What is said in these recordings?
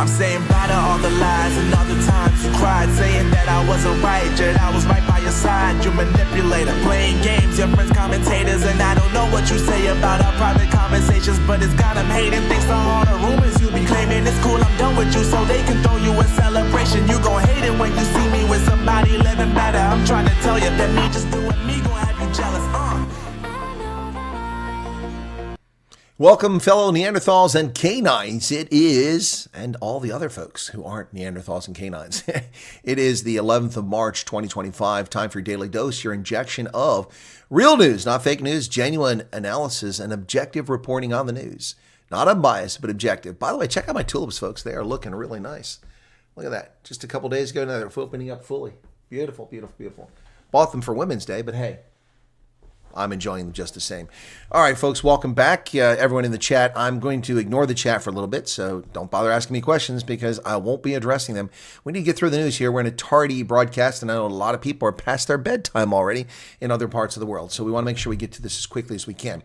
I'm saying bye to all the lies and all the times you cried, saying that I wasn't right, yet I was right by your side. You manipulator, playing games, your friends commentators, and I don't know what you say about our private conversations, but it's got them hating. Thanks to all the rumors you be claiming. It's cool, I'm done with you, so they can throw you a celebration. You gon' hate it when you see me with somebody living better. I'm trying to tell you that me just doing me gon' have you jealous. Welcome, fellow Neanderthals and canines. It is, and all the other folks who aren't Neanderthals and canines. It is the 11th of March, 2025. Time for your daily dose, your injection of real news, not fake news, genuine analysis, and objective reporting on the news. Not unbiased, but objective. By the way, check out my tulips, folks. They are looking really nice. Look at that. Just a couple days ago, now they're opening up fully. Beautiful, beautiful, beautiful. Bought them for Women's Day, but hey, I'm enjoying them just the same. All right, folks, welcome back. Everyone in the chat, I'm going to ignore the chat for a little bit, so don't bother asking me questions because I won't be addressing them. We need to get through the news here. We're in a tardy broadcast, and I know a lot of people are past their bedtime already in other parts of the world, so we want to make sure we get to this as quickly as we can.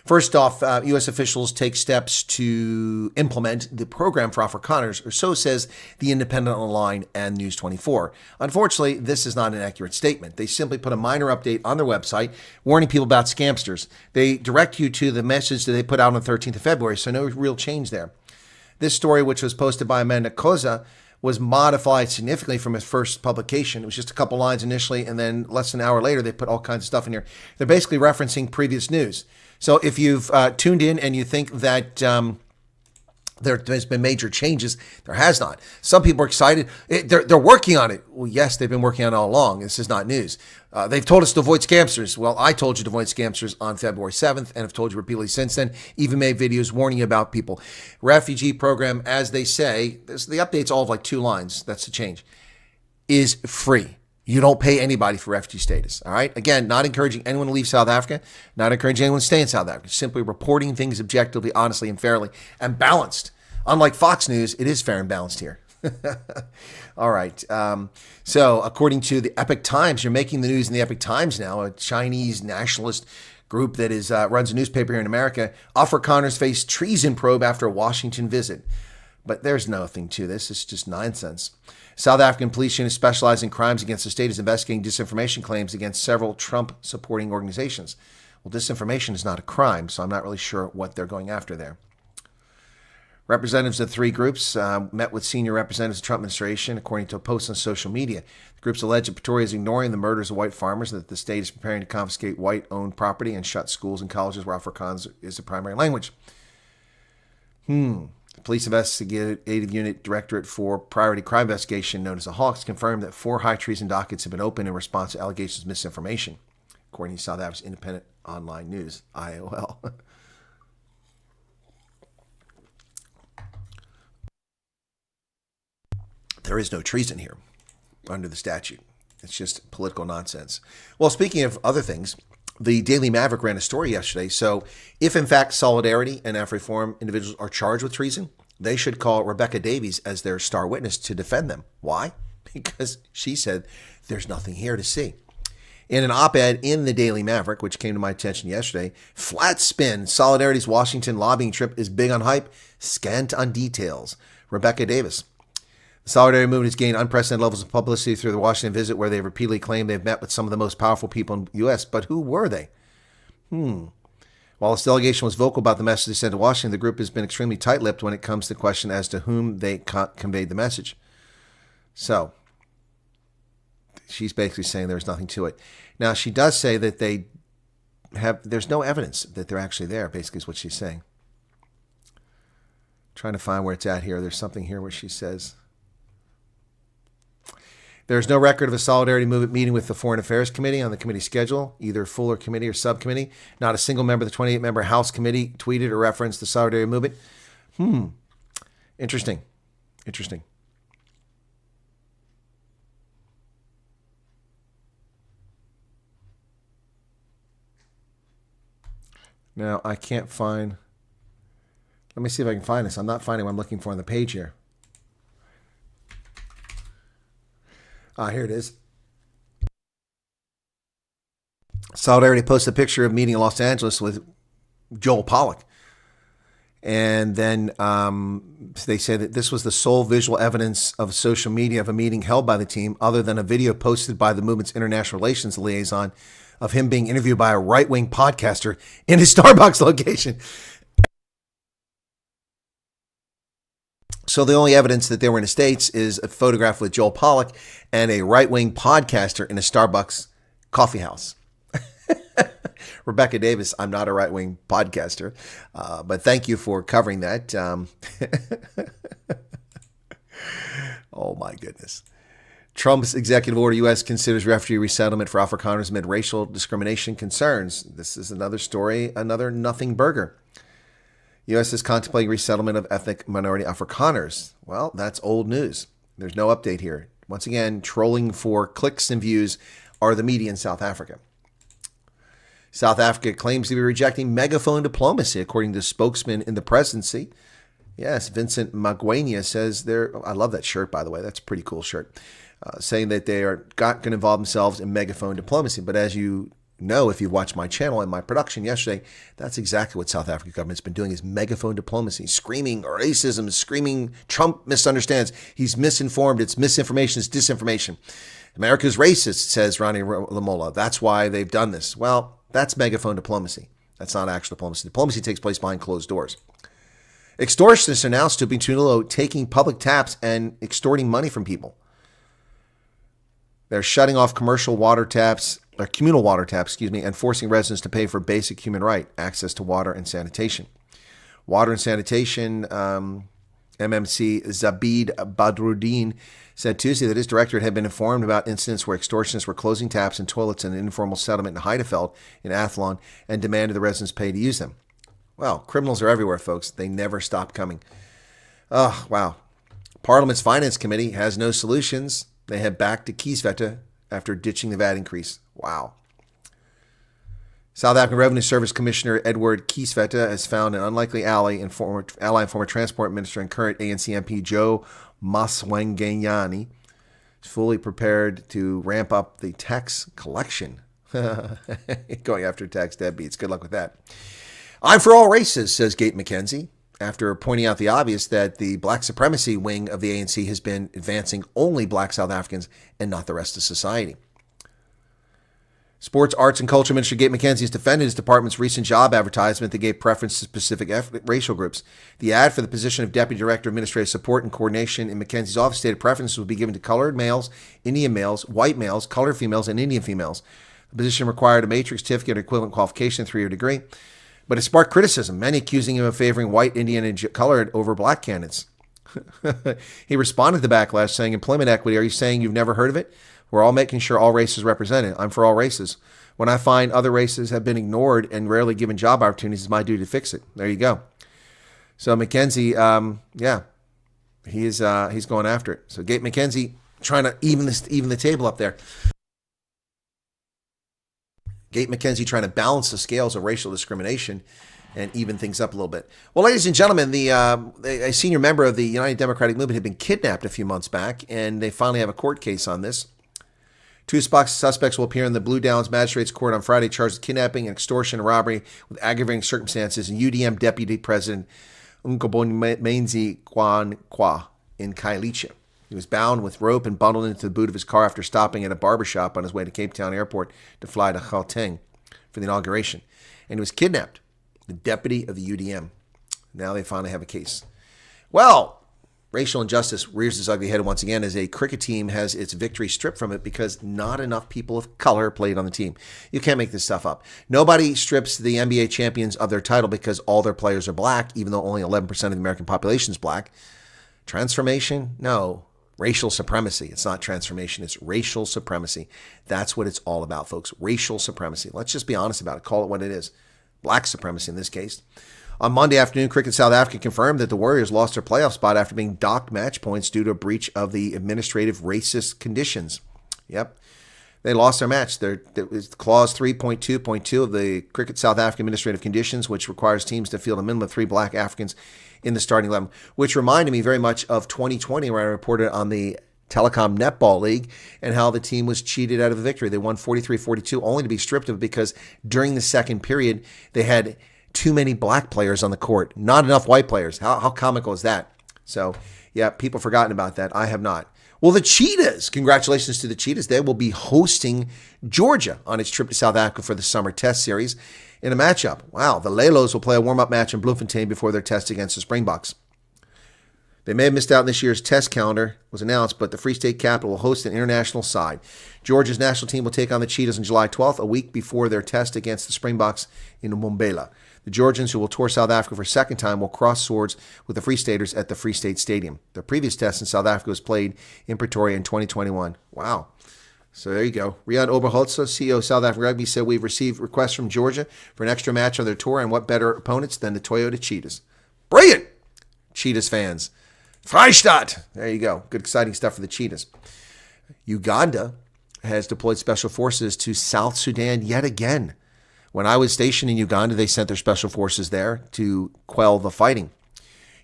First off, U.S. officials take steps to implement the program for Afrikaners, or so says the Independent Online and News 24. Unfortunately, this is not an accurate statement. They simply put a minor update on their website warning people about scamsters. They direct you to the message that they put out on the 13th of February, so no real change there. This story, which was posted by Amanda Koza, was modified significantly from its first publication. It was just a couple lines initially, and then less than an hour later, they put all kinds of stuff in here. They're basically referencing previous news. So if you've tuned in and you think that there's been major changes, there has not. Some people are excited. They're working on it. Well, yes, they've been working on it all along. This is not news. They've told us to avoid scamsters. Well, I told you to avoid scamsters on February 7th and have told you repeatedly since then, even made videos warning you about people. Refugee program, as they say, the update's all of like 2 lines. That's the change. Is free. You don't pay anybody for refugee status, all right? Again, not encouraging anyone to leave South Africa, not encouraging anyone to stay in South Africa, simply reporting things objectively, honestly, and fairly, and balanced. Unlike Fox News, it is fair and balanced here. All right. So according to the Epoch Times, you're making the news in the Epoch Times now, a Chinese nationalist group that is runs a newspaper here in America. Afrikaners face treason probe after a Washington visit. But there's nothing to this. It's just nonsense. South African police unit specialized in crimes against the state is investigating disinformation claims against several Trump-supporting organizations. Well, disinformation is not a crime, so I'm not really sure what they're going after there. Representatives of 3 groups met with senior representatives of the Trump administration, according to a post on social media. The groups allege that Pretoria is ignoring the murders of white farmers, and that the state is preparing to confiscate white-owned property and shut schools and colleges where Afrikaans is the primary language. The Police Investigative Unit Directorate for Priority Crime Investigation, known as the Hawks, confirmed that 4 high treason dockets have been opened in response to allegations of misinformation, according to South Africa's Independent Online News, IOL. There is no treason here under the statute. It's just political nonsense. Well, speaking of other things, the Daily Maverick ran a story yesterday. So if, in fact, Solidarity and AfriForum individuals are charged with treason, they should call Rebecca Davies as their star witness to defend them. Why? Because she said there's nothing here to see. In an op-ed in the Daily Maverick, which came to my attention yesterday, flat spin, Solidarity's Washington lobbying trip is big on hype, scant on details. Rebecca Davis. The Solidarity movement has gained unprecedented levels of publicity through the Washington visit, where they repeatedly claimed they've met with some of the most powerful people in the U.S. But who were they? While this delegation was vocal about the message they sent to Washington, the group has been extremely tight-lipped when it comes to the question as to whom they conveyed the message. So, she's basically saying there's nothing to it. Now, she does say that there's no evidence that they're actually there, basically is what she's saying. Trying to find where it's at here. There's something here where she says, there's no record of a Solidarity movement meeting with the Foreign Affairs Committee on the committee schedule, either full or committee or subcommittee. Not a single member of the 28-member House committee tweeted or referenced the Solidarity movement. Interesting. Now, I can't find... Let me see if I can find this. I'm not finding what I'm looking for on the page here. Here it is. Solidarity posted a picture of meeting in Los Angeles with Joel Pollak. And then they say that this was the sole visual evidence of social media of a meeting held by the team, other than a video posted by the movement's international relations liaison of him being interviewed by a right-wing podcaster in his Starbucks location. So the only evidence that they were in the States is a photograph with Joel Pollack and a right-wing podcaster in a Starbucks coffee house. Rebecca Davis, I'm not a right-wing podcaster, but thank you for covering that. Oh, my goodness. Trump's executive order, U.S. considers refugee resettlement for Afrikaners amid racial discrimination concerns. This is another story, another nothing burger. U.S. is contemplating resettlement of ethnic minority Afrikaners. Well, that's old news. There's no update here. Once again, trolling for clicks and views are the media in South Africa. South Africa claims to be rejecting megaphone diplomacy, according to a spokesman in the presidency. Yes, Vincent Magwenya says I love that shirt, by the way. That's a pretty cool shirt. Saying that they are not going to involve themselves in megaphone diplomacy. But as you know, if you watched my channel and my production yesterday, that's exactly what South African government's been doing, is megaphone diplomacy, screaming racism, screaming Trump misunderstands. He's misinformed. It's misinformation. It's disinformation. America's racist, says Ronnie Lamola. That's why they've done this. Well, that's megaphone diplomacy. That's not actual diplomacy. Diplomacy takes place behind closed doors. Extortionists are now stooping too low, taking public taps and extorting money from people. They're shutting off communal water taps, and forcing residents to pay for basic human right, access to water and sanitation. Water and Sanitation, MMC Zabid Badruddin said Tuesday that his directorate had been informed about incidents where extortionists were closing taps and toilets in an informal settlement in Heideveld in Athlone and demanded the residents pay to use them. Well, criminals are everywhere, folks. They never stop coming. Oh, wow. Parliament's Finance Committee has no solutions. They head back to Kieswetter after ditching the VAT increase. Wow. South African Revenue Service Commissioner Edward Kieswetter has found an unlikely ally and former Transport Minister and current ANC MP Joe Maswangenyani is fully prepared to ramp up the tax collection. Going after tax deadbeats. Good luck with that. I'm for all races, says Gate McKenzie, after pointing out the obvious that the black supremacy wing of the ANC has been advancing only black South Africans and not the rest of society. Sports, Arts, and Culture Minister Gate McKenzie has defended his department's recent job advertisement that gave preference to specific racial groups. The ad for the position of Deputy Director of Administrative Support and Coordination in McKenzie's office stated preferences will be given to colored males, Indian males, white males, colored females, and Indian females. The position required a matrix certificate or equivalent qualification, 3-year degree. But it sparked criticism, many accusing him of favoring white, Indian, and colored over black candidates. He responded to the backlash saying, employment equity, are you saying you've never heard of it? We're all making sure all races are represented. I'm for all races. When I find other races have been ignored and rarely given job opportunities, it's my duty to fix it. There you go. So McKenzie, he's going after it. So Gate McKenzie trying to even the table up there. Gate McKenzie trying to balance the scales of racial discrimination and even things up a little bit. Well, ladies and gentlemen, a senior member of the United Democratic Movement had been kidnapped a few months back, and they finally have a court case on this. 2 suspects will appear in the Blue Downs Magistrates Court on Friday, charged with kidnapping, extortion, and robbery with aggravating circumstances, and UDM Deputy President Nkobonyenzi Kwankwa in Khayelitsha. He was bound with rope and bundled into the boot of his car after stopping at a barbershop on his way to Cape Town Airport to fly to Gauteng for the inauguration. And he was kidnapped, the deputy of the UDM. Now they finally have a case. Well, racial injustice rears its ugly head once again as a cricket team has its victory stripped from it because not enough people of color played on the team. You can't make this stuff up. Nobody strips the NBA champions of their title because all their players are black, even though only 11% of the American population is black. Transformation? No. Racial supremacy. It's not transformation. It's racial supremacy. That's what it's all about, folks. Racial supremacy. Let's just be honest about it. Call it what it is. Black supremacy in this case. On Monday afternoon, Cricket South Africa confirmed that the Warriors lost their playoff spot after being docked match points due to a breach of the administrative racist conditions. Yep. They lost their match. It was Clause 3.2.2 of the Cricket South Africa Administrative Conditions, which requires teams to field a minimum of 3 black Africans in the starting 11, which reminded me very much of 2020 where I reported on the Telecom Netball League and how the team was cheated out of a victory. They won 43-42 only to be stripped of it because during the second period, they had too many black players on the court, not enough white players. How comical is that? So, yeah, people have forgotten about that. I have not. Well, the Cheetahs, congratulations to the Cheetahs. They will be hosting Georgia on its trip to South Africa for the Summer Test Series in a matchup. Wow, the Lelos will play a warm-up match in Bloemfontein before their test against the Springboks. They may have missed out on this year's test calendar was announced, but the Free State capital will host an international side. Georgia's national team will take on the Cheetahs on July 12th, a week before their test against the Springboks in Mbombela. The Georgians, who will tour South Africa for a second time, will cross swords with the Free Staters at the Free State Stadium. Their previous test in South Africa was played in Pretoria in 2021. Wow. So there you go. Rian Oberholzer, CEO of South African Rugby, said we've received requests from Georgia for an extra match on their tour, and what better opponents than the Toyota Cheetahs. Brilliant! Cheetahs fans. Freistadt! There you go. Good, exciting stuff for the Cheetahs. Uganda has deployed special forces to South Sudan yet again. When I was stationed in Uganda, they sent their special forces there to quell the fighting.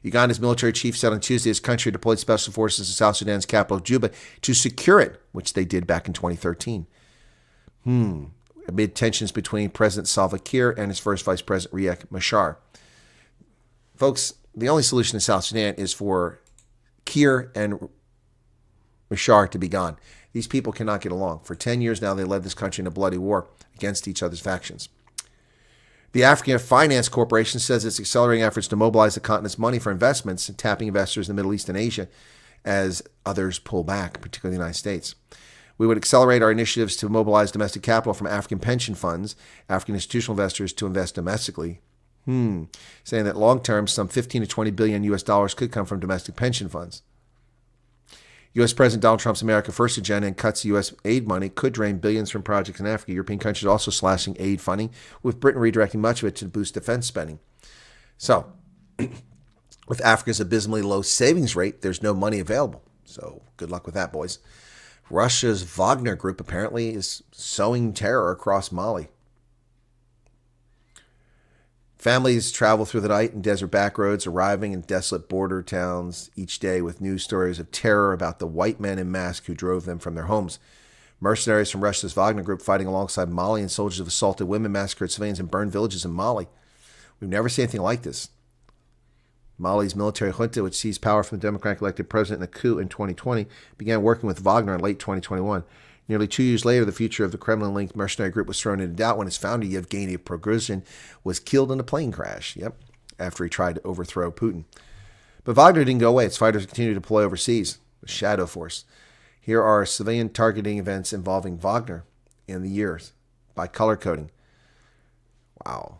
Uganda's military chief said on Tuesday his country deployed special forces to South Sudan's capital, Juba, to secure it, which they did back in 2013. Amid tensions between President Salva Kiir and his first Vice President Riek Machar. Folks, the only solution in South Sudan is for Kiir and Machar to be gone. These people cannot get along. For 10 years now, they led this country in a bloody war against each other's factions. The African Finance Corporation says it's accelerating efforts to mobilize the continent's money for investments and tapping investors in the Middle East and Asia as others pull back, particularly the United States. We would accelerate our initiatives to mobilize domestic capital from African pension funds, African institutional investors to invest domestically. Saying that long-term, some 15 to 20 billion US dollars could come from domestic pension funds. U.S. President Donald Trump's America First agenda and cuts to U.S. aid money could drain billions from projects in Africa. European countries are also slashing aid funding, with Britain redirecting much of it to boost defense spending. So, with Africa's abysmally low savings rate, there's no money available. So, good luck with that, boys. Russia's Wagner Group apparently is sowing terror across Mali. Families travel through the night in desert back roads, arriving in desolate border towns each day with news stories of terror about the white men in masks who drove them from their homes. Mercenaries from Russia's Wagner Group fighting alongside Malian soldiers have assaulted women, massacred civilians, and burned villages in Mali. We've never seen anything like this. Mali's military junta, which seized power from the democratic-elected president in a coup in 2020, began working with Wagner in late 2021. Nearly 2 years later, the future of the Kremlin-linked mercenary group was thrown into doubt when its founder, Yevgeny Prigozhin, was killed in a plane crash. After he tried to overthrow Putin. But Wagner didn't go away. Its fighters continue to deploy overseas, the Shadow Force. Here are civilian targeting events involving Wagner in the years by color coding. Wow.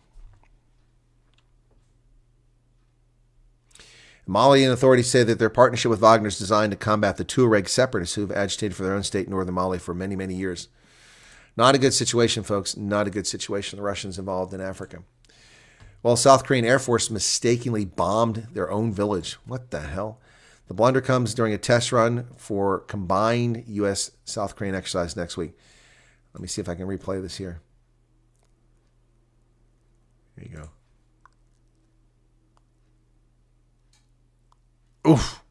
Malian authorities say that their partnership with Wagner is designed to combat the Tuareg separatists who have agitated for their own state in northern Mali for many, many years. Not a good situation, folks. Not a good situation. The Russians involved in Africa. Well, South Korean Air Force mistakenly bombed their own village. What the hell? The blunder comes during a test run for combined U.S.-South Korean exercise next week. Let me see if I can replay this here. Here you go. Oof.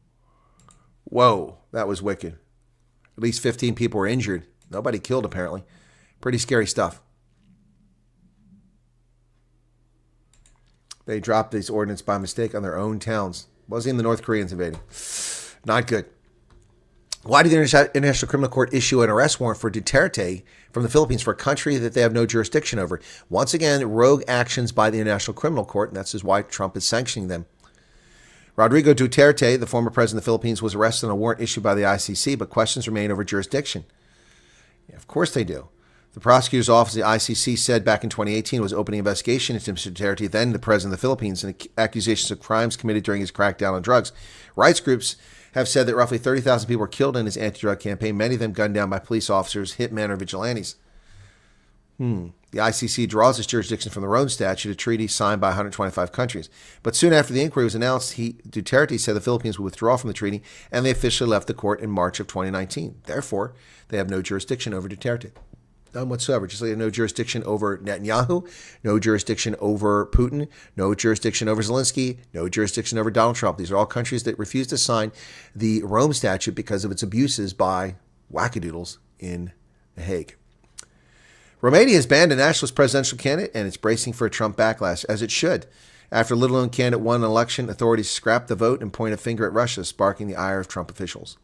Whoa, that was wicked. At least 15 people were injured. Nobody killed, apparently. Pretty scary stuff. They dropped this ordinance by mistake on their own towns. Wasn't even the North Koreans invading. Not good. Why did the International Criminal Court issue an arrest warrant for Duterte from the Philippines for a country that they have no jurisdiction over? Once again, rogue actions by the International Criminal Court, and that's why Trump is sanctioning them. Rodrigo Duterte, the former president of the Philippines, was arrested on a warrant issued by the ICC, but questions remain over jurisdiction. Yeah, of course they do. The prosecutor's office of the ICC said back in 2018 was opening an investigation into Mr. Duterte, then the president of the Philippines, and accusations of crimes committed during his crackdown on drugs. Rights groups have said that roughly 30,000 people were killed in his anti-drug campaign, many of them gunned down by police officers, hitmen, or vigilantes. The ICC draws its jurisdiction from the Rome Statute, a treaty signed by 125 countries. But soon after the inquiry was announced, Duterte said the Philippines would withdraw from the treaty, and they officially left the court in March of 2019. Therefore, they have no jurisdiction over Duterte. None whatsoever. Just like they have no jurisdiction over Netanyahu, no jurisdiction over Putin, no jurisdiction over Zelensky, no jurisdiction over Donald Trump. These are all countries that refuse to sign the Rome Statute because of its abuses by wackadoodles in The Hague. Romania has banned a nationalist presidential candidate, and it's bracing for a Trump backlash, as it should. After a little-known candidate won an election, authorities scrapped the vote and point a finger at Russia, sparking the ire of Trump officials.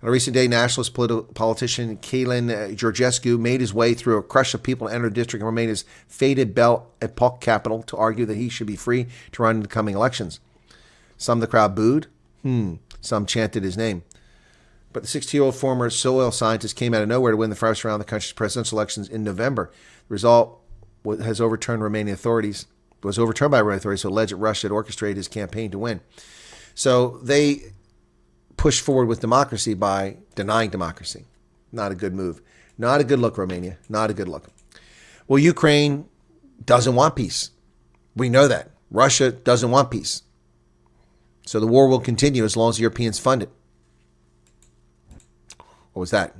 On a recent day, nationalist politician Talon Bezuidenhout made his way through a crush of people to enter the district in Romania's faded Belle Epoque capital to argue that he should be free to run in the coming elections. Some of the crowd booed. Some chanted his name. But the 60-year-old former soil scientist came out of nowhere to win the first round of the country's presidential elections in November. The result was overturned by Romanian authorities, who alleged that Russia had orchestrated his campaign to win. So they pushed forward with democracy by denying democracy. Not a good move. Not a good look, Romania. Not a good look. Well, Ukraine doesn't want peace. We know that. Russia doesn't want peace. So the war will continue as long as the Europeans fund it. What was that?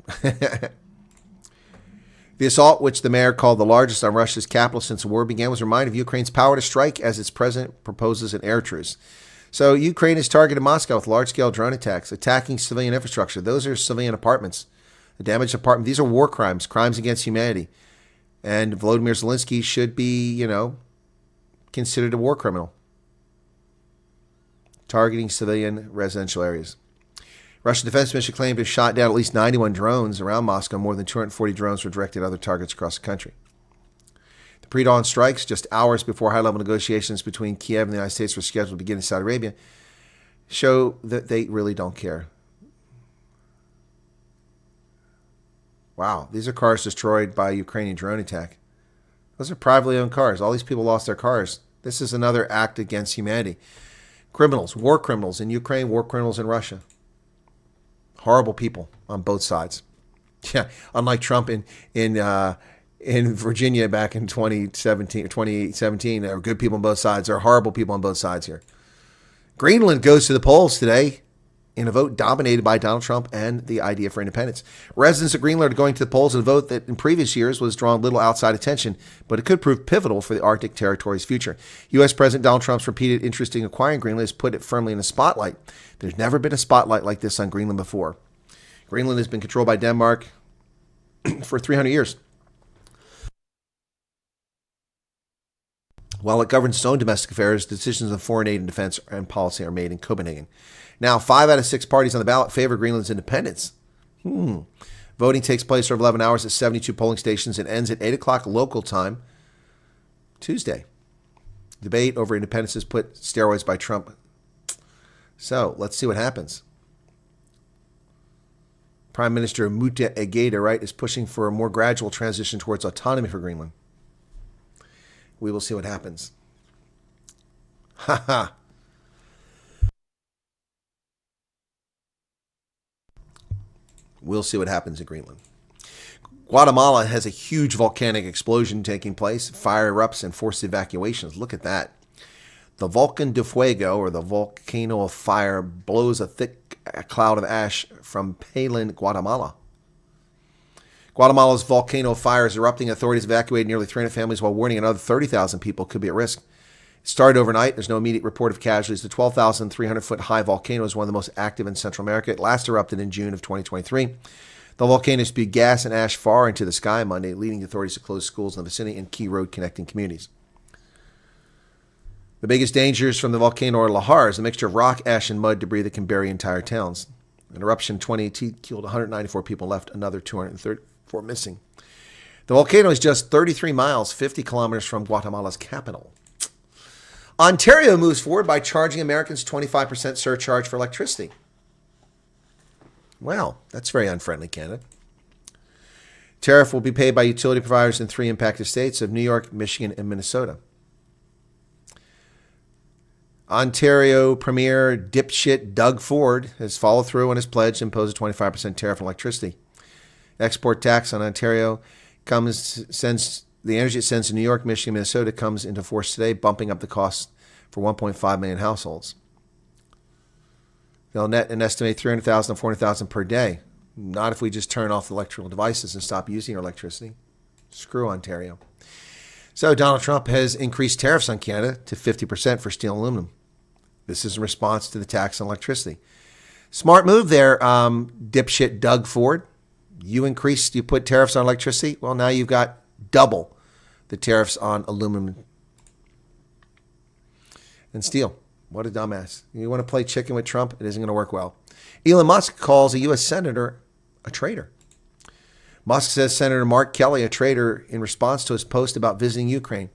The assault, which the mayor called the largest on Russia's capital since the war began, was a reminder of Ukraine's power to strike as its president proposes an air truce. So Ukraine has targeted Moscow with large-scale drone attacks, attacking civilian infrastructure. Those are civilian apartments. A damaged apartment. These are war crimes, crimes against humanity. And Volodymyr Zelensky should be, considered a war criminal. Targeting civilian residential areas. Russian Defense Ministry claimed to have shot down at least 91 drones around Moscow. More than 240 drones were directed at other targets across the country. The pre-dawn strikes, just hours before high-level negotiations between Kiev and the United States were scheduled to begin in Saudi Arabia, show that they really don't care. Wow, these are cars destroyed by a Ukrainian drone attack. Those are privately owned cars. All these people lost their cars. This is another act against humanity. Criminals, war criminals in Ukraine, war criminals in Russia. Horrible people on both sides. Yeah, unlike Trump in Virginia back in 2017, there are good people on both sides. There are horrible people on both sides here. Greenland goes to the polls today in a vote dominated by Donald Trump and the idea for independence. Residents of Greenland are going to the polls in a vote that in previous years was drawing little outside attention, but it could prove pivotal for the Arctic territory's future. U.S. President Donald Trump's repeated interest in acquiring Greenland has put it firmly in the spotlight. There's never been a spotlight like this on Greenland before. Greenland has been controlled by Denmark for 300 years. While it governs its own domestic affairs, decisions on foreign aid and defense and policy are made in Copenhagen. Now, 5 out of 6 parties on the ballot favor Greenland's independence. Voting takes place for 11 hours at 72 polling stations and ends at 8 o'clock local time Tuesday. Debate over independence has put steroids by Trump. So, let's see what happens. Prime Minister Mute Egede, right, is pushing for a more gradual transition towards autonomy for Greenland. We will see what happens. Ha ha. We'll see what happens in Greenland. Guatemala has a huge volcanic explosion taking place. Fire erupts and forced evacuations. Look at that. The Volcan de Fuego, or the volcano of fire, blows a thick cloud of ash from Talon, Guatemala. Guatemala's volcano of fire is erupting. Authorities evacuated nearly 300 families while warning another 30,000 people could be at risk. It started overnight. There's no immediate report of casualties. The 12,300-foot high volcano is one of the most active in Central America. It last erupted in June of 2023. The volcano spewed gas and ash far into the sky Monday, leading authorities to close schools in the vicinity and key road connecting communities. The biggest dangers from the volcano are lahars, a mixture of rock, ash, and mud debris that can bury entire towns. An eruption in 2018 killed 194 people, left another 234 missing. The volcano is just 33 miles, 50 kilometers from Guatemala's capital. Ontario moves forward by charging Americans 25% surcharge for electricity. Well, that's very unfriendly, Canada. Tariff will be paid by utility providers in 3 impacted states of New York, Michigan, and Minnesota. Ontario Premier dipshit Doug Ford has followed through on his pledge to impose a 25% tariff on electricity. Export tax on Ontario since the energy it sends to New York, Michigan, and Minnesota comes into force today, bumping up the cost for 1.5 million households. They'll net an estimated 300,000 to 400,000 per day. Not if we just turn off the electrical devices and stop using our electricity. Screw Ontario. So Donald Trump has increased tariffs on Canada to 50% for steel and aluminum. This is in response to the tax on electricity. Smart move there, dipshit Doug Ford. You put tariffs on electricity. Well, now you've got double the tariffs on aluminum and steel. What a dumbass. You want to play chicken with Trump? It isn't going to work well. Elon Musk calls a U.S. senator a traitor. Musk says Senator Mark Kelly a traitor in response to his post about visiting Ukraine.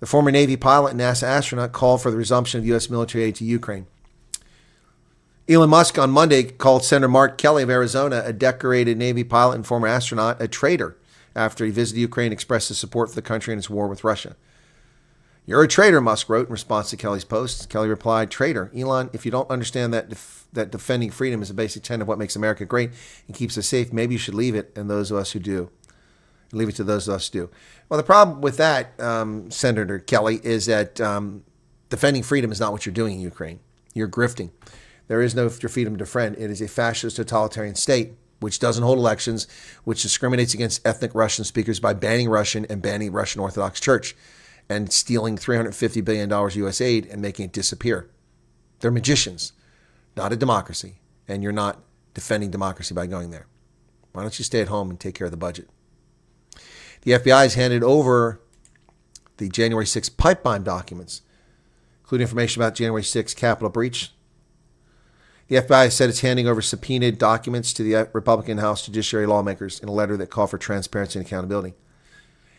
The former Navy pilot and NASA astronaut called for the resumption of U.S. military aid to Ukraine. Elon Musk on Monday called Senator Mark Kelly of Arizona, a decorated Navy pilot and former astronaut, a traitor after he visited Ukraine and expressed his support for the country in its war with Russia. "You're a traitor," Musk wrote in response to Kelly's post. Kelly replied, "Traitor. Elon, if you don't understand that defending freedom is a basic tenet of what makes America great and keeps us safe, maybe you should leave it and those of us who do. Leave it to those of us who do." Well, the problem with that, Senator Kelly, is that defending freedom is not what you're doing in Ukraine. You're grifting. There is no freedom to defend. It is a fascist totalitarian state which doesn't hold elections, which discriminates against ethnic Russian speakers by banning Russian and banning Russian Orthodox Church and stealing $350 billion U.S. aid and making it disappear. They're magicians, not a democracy, and you're not defending democracy by going there. Why don't you stay at home and take care of the budget? The FBI has handed over the January 6th pipe bomb documents, including information about January 6th Capitol breach. The FBI said it's handing over subpoenaed documents to the Republican House Judiciary lawmakers in a letter that called for transparency and accountability.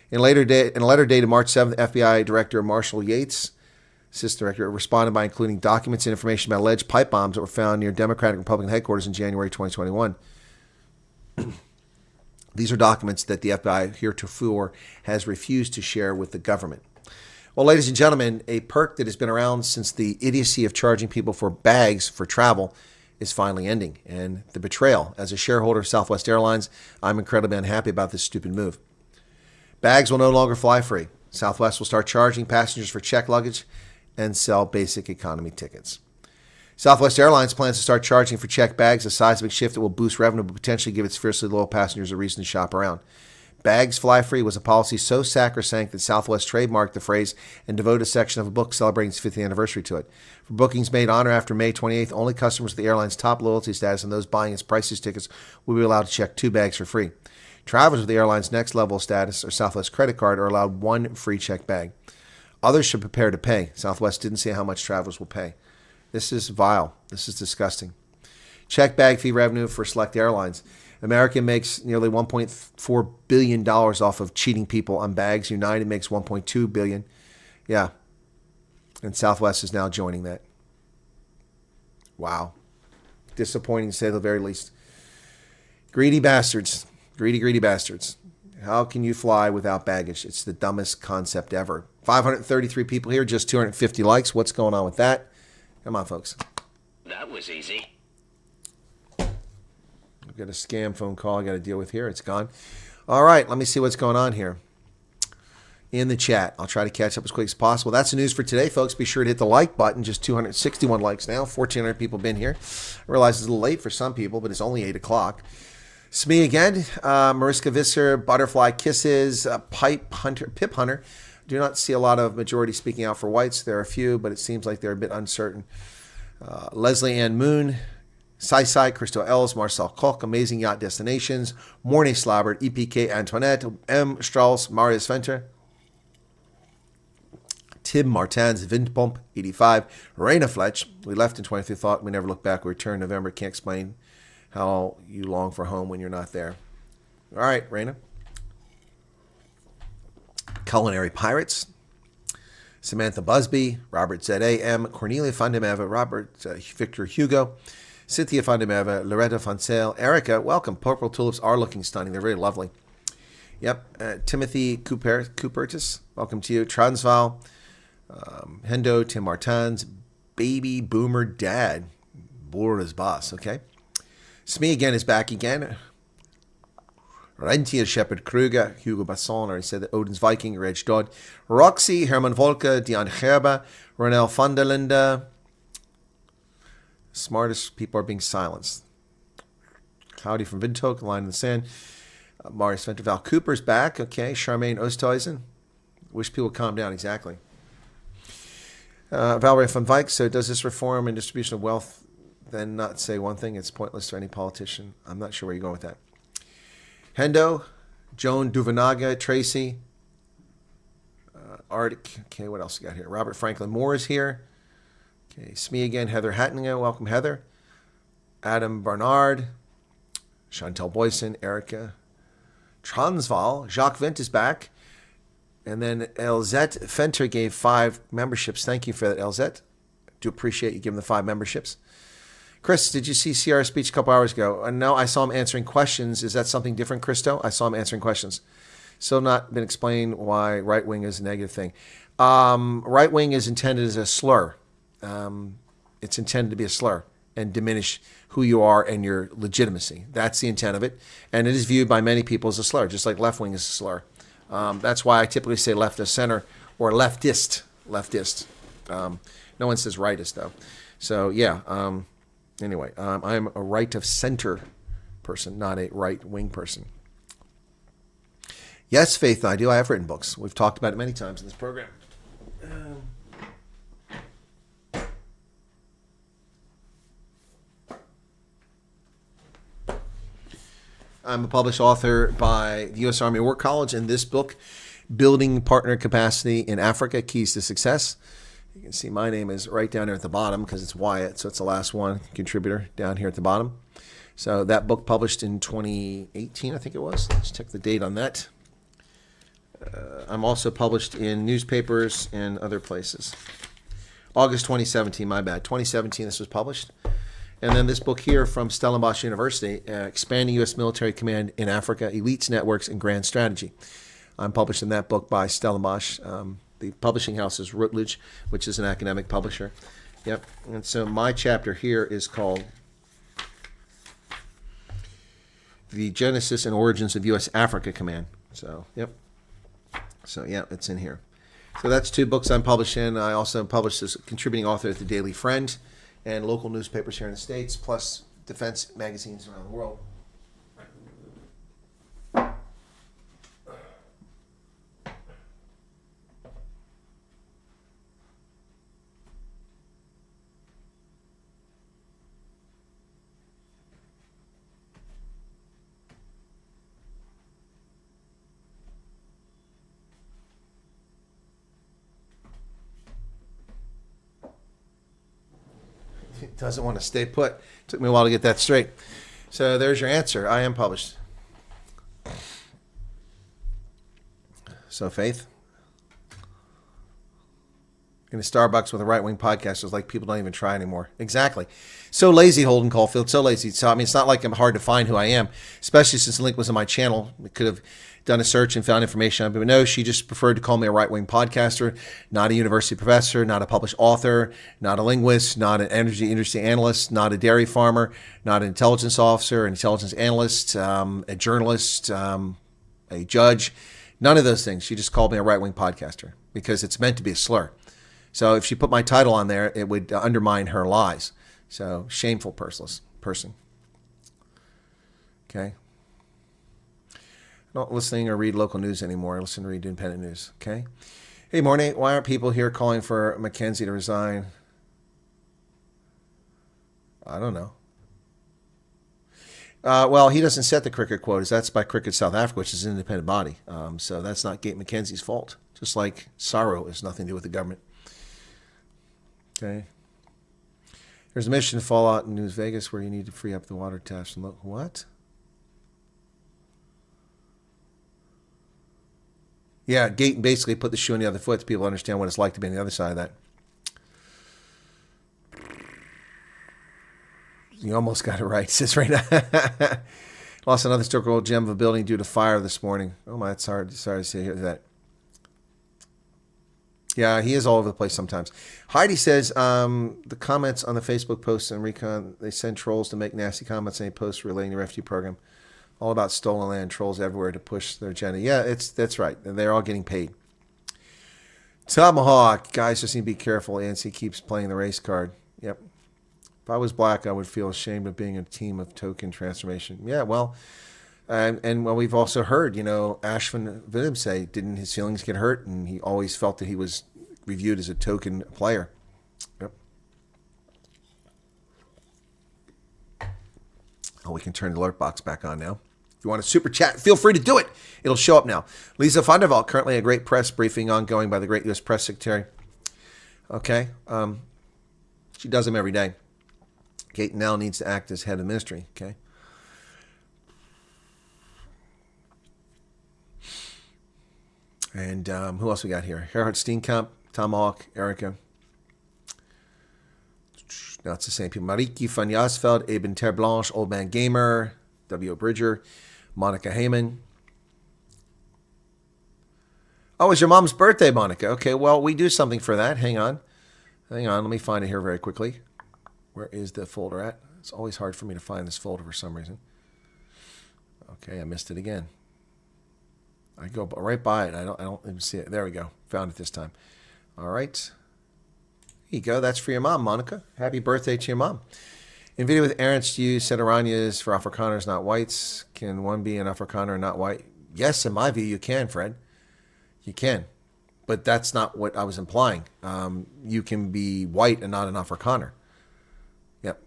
In a letter dated March 7th, FBI Director Marshall Yates, Assistant Director, responded by including documents and information about alleged pipe bombs that were found near Democratic and Republican headquarters in January 2021. These are documents that the FBI heretofore has refused to share with the government. Well, ladies and gentlemen, a perk that has been around since the idiocy of charging people for bags for travel is finally ending. And the betrayal. As a shareholder of Southwest Airlines, I'm incredibly unhappy about this stupid move. Bags will no longer fly free. Southwest will start charging passengers for checked luggage and sell basic economy tickets. Southwest Airlines plans to start charging for checked bags, a seismic shift that will boost revenue but potentially give its fiercely loyal passengers a reason to shop around. Bags fly free was a policy so sacrosanct that Southwest trademarked the phrase and devoted a section of a book celebrating its 50th anniversary to it. For bookings made on or after May 28th, only customers with the airline's top loyalty status and those buying its priceless tickets will be allowed to check 2 bags for free. Travelers with the airline's next level of status or Southwest credit card are allowed 1 free checked bag. Others should prepare to pay. Southwest didn't say how much travelers will pay. This is vile. This is disgusting. Check bag fee revenue for select airlines. American makes nearly $1.4 billion off of cheating people on bags. United makes $1.2 billion. Yeah. And Southwest is now joining that. Wow. Disappointing to say the very least. Greedy bastards. Greedy bastards. How can you fly without baggage? It's the dumbest concept ever. 533 people here, just 250 likes. What's going on with that? Come on, folks. That was easy. I've got a scam phone call I got to deal with here. It's gone. All right, let me see what's going on here in the chat. I'll try to catch up as quick as possible. That's the news for today, folks. Be sure to hit the like button. Just 261 likes now. 1,400 people been here. I realize it's a little late for some people, but it's only 8 o'clock. It's me again, Mariska Visser, Butterfly Kisses, Pip Hunter. Do not see a lot of majority speaking out for whites. There are a few, but it seems like they're a bit uncertain. Leslie Ann Moon, Sai, Christo Els, Marcel Koch, Amazing Yacht Destinations, Mornay Slabbert, EPK Antoinette, M. Strauss, Marius Venter, Tim Martins, Windpump, 85, Raina Fletch. We left in 23, thought we never look back. We returned in November. Can't explain how you long for home when you're not there. All right, Raina. Culinary Pirates, Samantha Busby, Robert Z.A.M., Cornelia Fundameva, Robert Victor Hugo, Cynthia Fundameva, Loretta Fonsale, Erica, welcome. Purple tulips are looking stunning. They're very lovely. Yep. Timothy Coopertis, welcome to you. Transvaal, Hendo, Tim Martins, Baby Boomer Dad, Bora's boss, okay? Smee again is back again. Rentier Shepard Kruger, Hugo Basson, already said that. Odin's Viking, Reg Dodd, Roxy, Herman Volker, Dion Gerber, Ronel van der Linde. Smartest people are being silenced. Howdy from Windhoek, Line in the Sand. Marius Venterval Cooper's back. Okay, Charmaine Oosthuizen. Wish people would calm down, exactly. Valerie van Wyk, so does this reform and distribution of wealth then not say one thing? It's pointless for any politician. I'm not sure where you're going with that. Hendo, Joan Duvanaga, Tracy, Art. Okay, what else we got here? Robert Franklin Moore is here. Okay, Smee again. Heather Hattinga. Welcome, Heather. Adam Barnard. Chantel Boyson. Erica Transvaal. Jacques Vint is back. And then Elzette Fenter gave 5 memberships. Thank you for that, Elzette. Do appreciate you giving the 5 memberships. Chris, did you see CR's speech a couple hours ago? No, I saw him answering questions. Is that something different, Christo? I saw him answering questions. Still not been explained why right wing is a negative thing. Right wing is intended as a slur. It's intended to be a slur and diminish who you are and your legitimacy. That's the intent of it. And it is viewed by many people as a slur, just like left wing is a slur. That's why I typically say left of center or leftist. No one says rightist, though. So, yeah. Anyway, I'm a right of center person, not a right wing person. Yes, Faith, I do. I have written books. We've talked about it many times in this program. I'm a published author by the U.S. Army War College, and this book, Building Partner Capacity in Africa, Keys to Success. You can see my name is right down there at the bottom because it's Wyatt, so it's the last one, contributor down here at the bottom. So that book published in 2018, I think it was. Let's check the date on that. I'm also published in newspapers and other places. August 2017, my bad. 2017 this was published. And then this book here from Stellenbosch University, Expanding U.S. Military Command in Africa, Elites, Networks, and Grand Strategy. I'm published in that book by Stellenbosch. The publishing house is Routledge, which is an academic publisher. Yep. And so my chapter here is called The Genesis and Origins of U.S. Africa Command. So, yep. So, yeah, it's in here. So that's 2 books I'm published in. I also published as a contributing author at the Daily Friend and local newspapers here in the States, plus defense magazines around the world. Doesn't want to stay put. Took me a while to get that straight. So there's your answer. I am published. So, Faith? In a Starbucks with a right-wing podcast is like people don't even try anymore. Exactly. So lazy, Holden Caulfield. So lazy. So, I mean, it's not like I'm hard to find who I am, especially since the link was in my channel. We could have done a search and found information on it. But no, she just preferred to call me a right-wing podcaster, not a university professor, not a published author, not a linguist, not an energy industry analyst, not a dairy farmer, not an intelligence officer, an intelligence analyst, a journalist, a judge. None of those things. She just called me a right-wing podcaster because it's meant to be a slur. So if she put my title on there, it would undermine her lies. So shameful person. Okay. Not listening or read local news anymore. I listen to read independent news. Okay. Hey, morning. Why aren't people here calling for Mackenzie to resign? I don't know. Well, he doesn't set the cricket quotas. That's by Cricket South Africa, which is an independent body. So that's not Gate Mackenzie's fault. Just like sorrow has nothing to do with the government. Okay. There's a mission to Fallout in New Vegas where you need to free up the water taps and look. What? Yeah, Gate basically put the shoe on the other foot so people understand what it's like to be on the other side of that. You almost got it right, sis, right now. Lost another historical gem of a building due to fire this morning. Oh my, it's hard. Sorry to hear that. Yeah, he is all over the place sometimes. Heidi says the comments on the Facebook posts and Recon, they send trolls to make nasty comments on any posts relating to the refugee program. All about stolen land, trolls everywhere to push their agenda. Yeah, that's right. And they're all getting paid. Tomahawk. Guys just need to be careful. ANC keeps playing the race card. Yep. If I was black, I would feel ashamed of being a team of token transformation. Yeah, well, and well, we've also heard, Ashwin Vidham say, didn't his feelings get hurt? And he always felt that he was reviewed as a token player. Yep. Oh, we can turn the alert box back on now. If you want to super chat, feel free to do it. It'll show up now. Lisa van der Walt, currently a great press briefing ongoing by the great U.S. Press Secretary. Okay. She does them every day. Kate now needs to act as head of ministry. Okay. And who else we got here? Gerhard Steenkamp, Tomahawk, Erica. Now it's the same people. Mariki van Jasveld, Eben Terblanche, Old Man Gamer, W.O. Bridger, Monica Heyman. Oh, it's your mom's birthday, Monica. Okay, well, we do something for that. Hang on. Let me find it here very quickly. Where is the folder at? It's always hard for me to find this folder for some reason. Okay, I missed it again. I go right by it. I don't even see it. There we go. Found it this time. All right. Here you go. That's for your mom, Monica. Happy birthday to your mom. In video with Ernst, you said Iranians for Afrikaners, not whites. Can one be an Afrikaner and not white? Yes, in my view, you can, Fred. You can. But that's not what I was implying. You can be white and not an Afrikaner. Yep.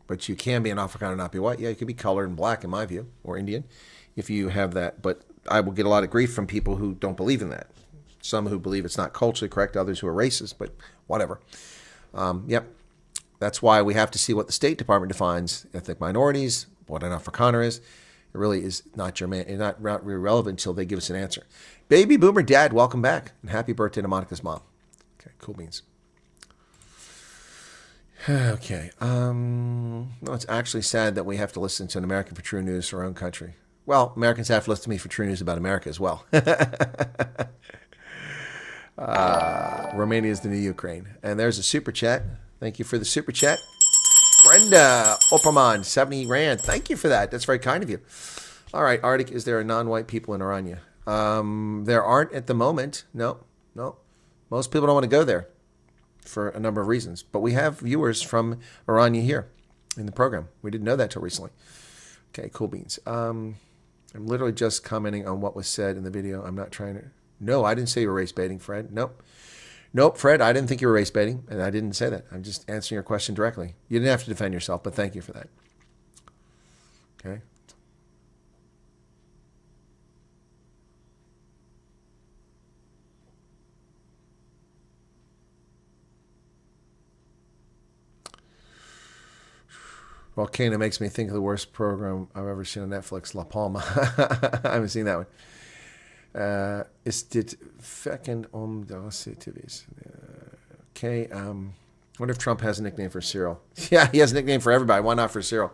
But you can be an Afrikaner and not be white. Yeah, you could be colored and black, in my view, or Indian, if you have that. But I will get a lot of grief from people who don't believe in that. Some who believe it's not culturally correct, others who are racist, but whatever. Yep. That's why we have to see what the State Department defines ethnic minorities, what an Afrikaner is. It really is not relevant until they give us an answer. Baby Boomer Dad, welcome back. And happy birthday to Monica's mom. Okay, cool beans. Okay. No, it's actually sad that we have to listen to an American for true news for our own country. Well, Americans have to listen to me for true news about America as well. Romania is the new Ukraine. And there's a super chat. Thank you for the super chat. Brenda Opperman, 70 Rand. Thank you for that. That's very kind of you. All right, Arctic, is there a non-white people in Orania? There aren't at the moment. No. Most people don't want to go there for a number of reasons. But we have viewers from Orania here in the program. We didn't know that till recently. Okay, cool beans. I'm literally just commenting on what was said in the video. I'm not trying to... No, I didn't say you were race baiting, Fred. Nope, Fred, I didn't think you were race baiting, and I didn't say that. I'm just answering your question directly. You didn't have to defend yourself, but thank you for that. Okay. Volcano makes me think of the worst program I've ever seen on Netflix, La Palma. I haven't seen that one. Is dit fucking TVs? Okay. Wonder if Trump has a nickname for Cyril. Yeah, he has a nickname for everybody. Why not for Cyril?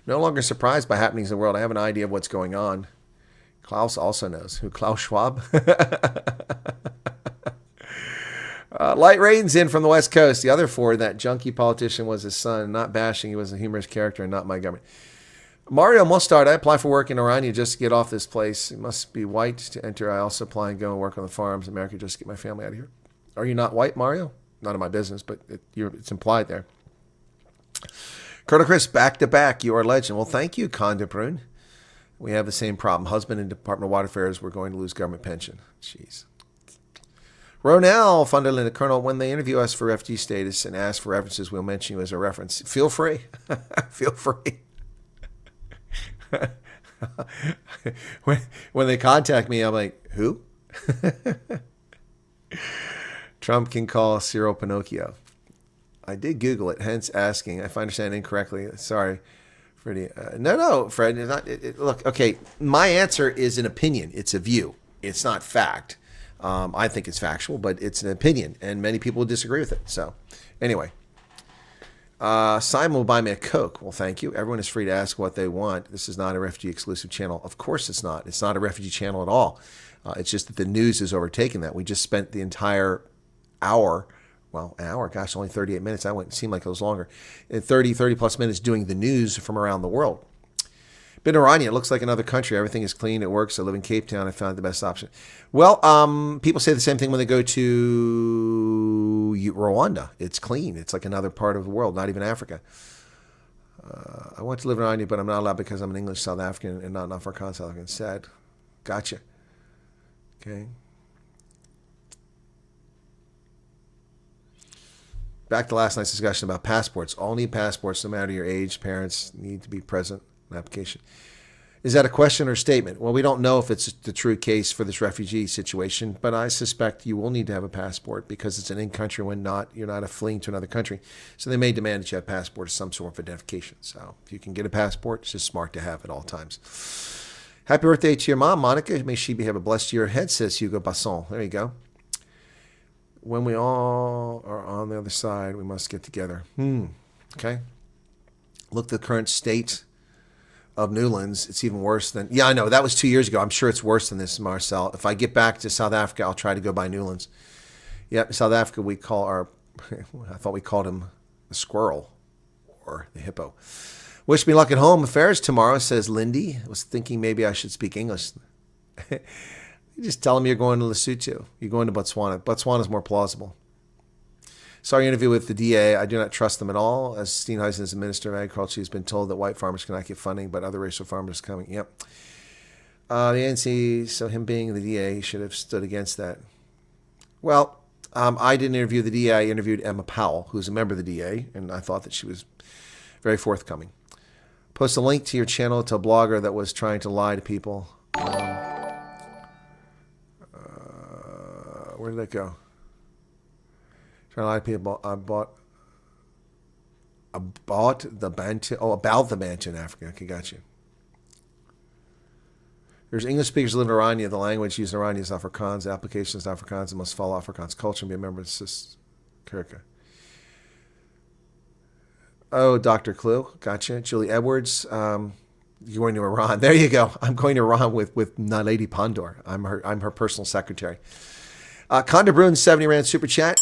No longer surprised by happenings in the world. I have an idea of what's going on. Klaus also knows. Who? Klaus Schwab? Light Rain's in from the West Coast. The other four, that junkie politician was his son. Not bashing. He was a humorous character and not my government. Mario Mustard, I apply for work in Orania just to get off this place. It must be white to enter. I also apply and go and work on the farms in America just to get my family out of here. Are you not white, Mario? None of my business, but it's implied there. Colonel Chris, back to back. You are a legend. Well, thank you, Conde Brun. We have the same problem. Husband in Department of Water Affairs, we're going to lose government pension. Jeez. Ronell Funderlin, Colonel, when they interview us for refugee status and ask for references, we'll mention you as a reference. Feel free. Feel free. when they contact me, I'm like, who? Trump can call Cyril Pinocchio. I did Google it, hence asking. If I understand incorrectly, sorry, Freddie. No, Fred. It's not. Look, okay. My answer is an opinion. It's a view. It's not fact. I think it's factual, but it's an opinion, and many people disagree with it. So, anyway. Simon will buy me a Coke. Well, thank you. Everyone is free to ask what they want. This is not a refugee exclusive channel. Of course it's not. It's not a refugee channel at all. It's just that the news has overtaken that. We just spent the entire hour, well, an hour, gosh, only 38 minutes. It seemed like it was longer. 30 plus minutes doing the news from around the world. Been to Orania. It looks like another country. Everything is clean. It works. I live in Cape Town. I found the best option. Well, people say the same thing when they go to Rwanda. It's clean. It's like another part of the world, not even Africa. I want to live in Orania, but I'm not allowed because I'm an English South African and not an Afrikaans South African. Sad. Gotcha. Okay. Back to last night's discussion about passports. All need passports, no matter your age. Parents need to be present an application. Is that a question or a statement? Well, we don't know if it's the true case for this refugee situation, but I suspect you will need to have a passport because it's an in-country when you're not fleeing to another country. So they may demand that you have a passport or some sort of identification. So if you can get a passport, it's just smart to have at all times. Happy birthday to your mom, Monica. May she have a blessed year ahead, says Hugo Basson. There you go. When we all are on the other side, we must get together. Okay. Look at the current state of Newlands. It's even worse than... Yeah, I know. That was 2 years ago. I'm sure it's worse than this, Marcel. If I get back to South Africa, I'll try to go by Newlands. Yeah, South Africa, we call our... I thought we called him the squirrel or the hippo. Wish me luck at home affairs tomorrow, says Lindy. I was thinking maybe I should speak English. You just tell them you're going to Lesotho. You're going to Botswana. Botswana is more plausible. Saw your interview with the DA. I do not trust them at all. As Steenhuisen is a minister of agriculture, he's been told that white farmers cannot get funding, but other racial farmers are coming. Yep. The ANC, so him being the DA, he should have stood against that. Well, I didn't interview the DA. I interviewed Emma Powell, who's a member of the DA, and I thought that she was very forthcoming. Post a link to your channel to a blogger that was trying to lie to people. Where did that go? Trying to lie to people. I bought the Bantu. Oh, about the Bantu in Africa. Okay, got you. There's English speakers who live in Oranje. The language used in Oranje is Afrikaans. The application is Afrikaans and must follow Afrikaans culture and be a member of the Cis Kirka. Oh, Dr. Clue. Gotcha. Julie Edwards. You're going to Iran. There you go. I'm going to Iran with Naledi Pandor. I'm her personal secretary. Conda Bruin, 70 Rand Super Chat.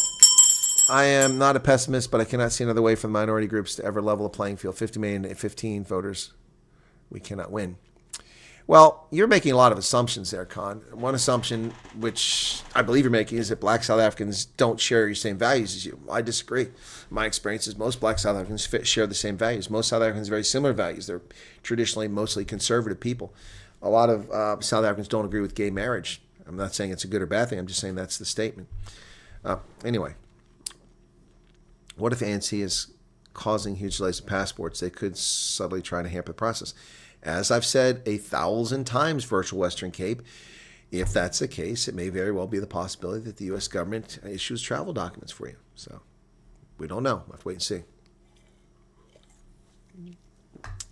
I am not a pessimist, but I cannot see another way for the minority groups to ever level a playing field. 50 million to 15 voters. We cannot win. Well, you're making a lot of assumptions there, Con. One assumption, which I believe you're making, is that black South Africans don't share your same values as you. I disagree. My experience is most black South Africans share the same values. Most South Africans have very similar values. They're traditionally mostly conservative people. A lot of South Africans don't agree with gay marriage. I'm not saying it's a good or bad thing. I'm just saying that's the statement. Anyway, what if ANC is causing huge delays of passports? They could subtly try to hamper the process. As I've said 1,000 times, Virtual Western Cape, if that's the case, it may very well be the possibility that the U.S. government issues travel documents for you. So we don't know. We'll have to wait and see.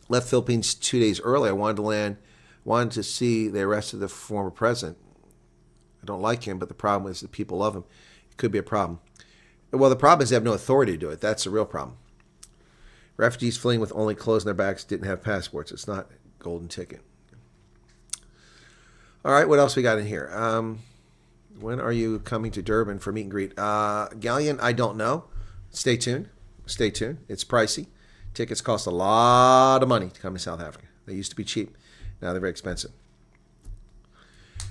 Left Philippines 2 days early. I wanted to see they arrested the former president. I don't like him, but the problem is that people love him. It could be a problem. Well, the problem is they have no authority to do it. That's the real problem. Refugees fleeing with only clothes in their backs didn't have passports. It's not a golden ticket. All right, what else we got in here? When are you coming to Durban for meet and greet? Galleon, I don't know. Stay tuned. Stay tuned. It's pricey. Tickets cost a lot of money to come to South Africa. They used to be cheap. Now they're very expensive.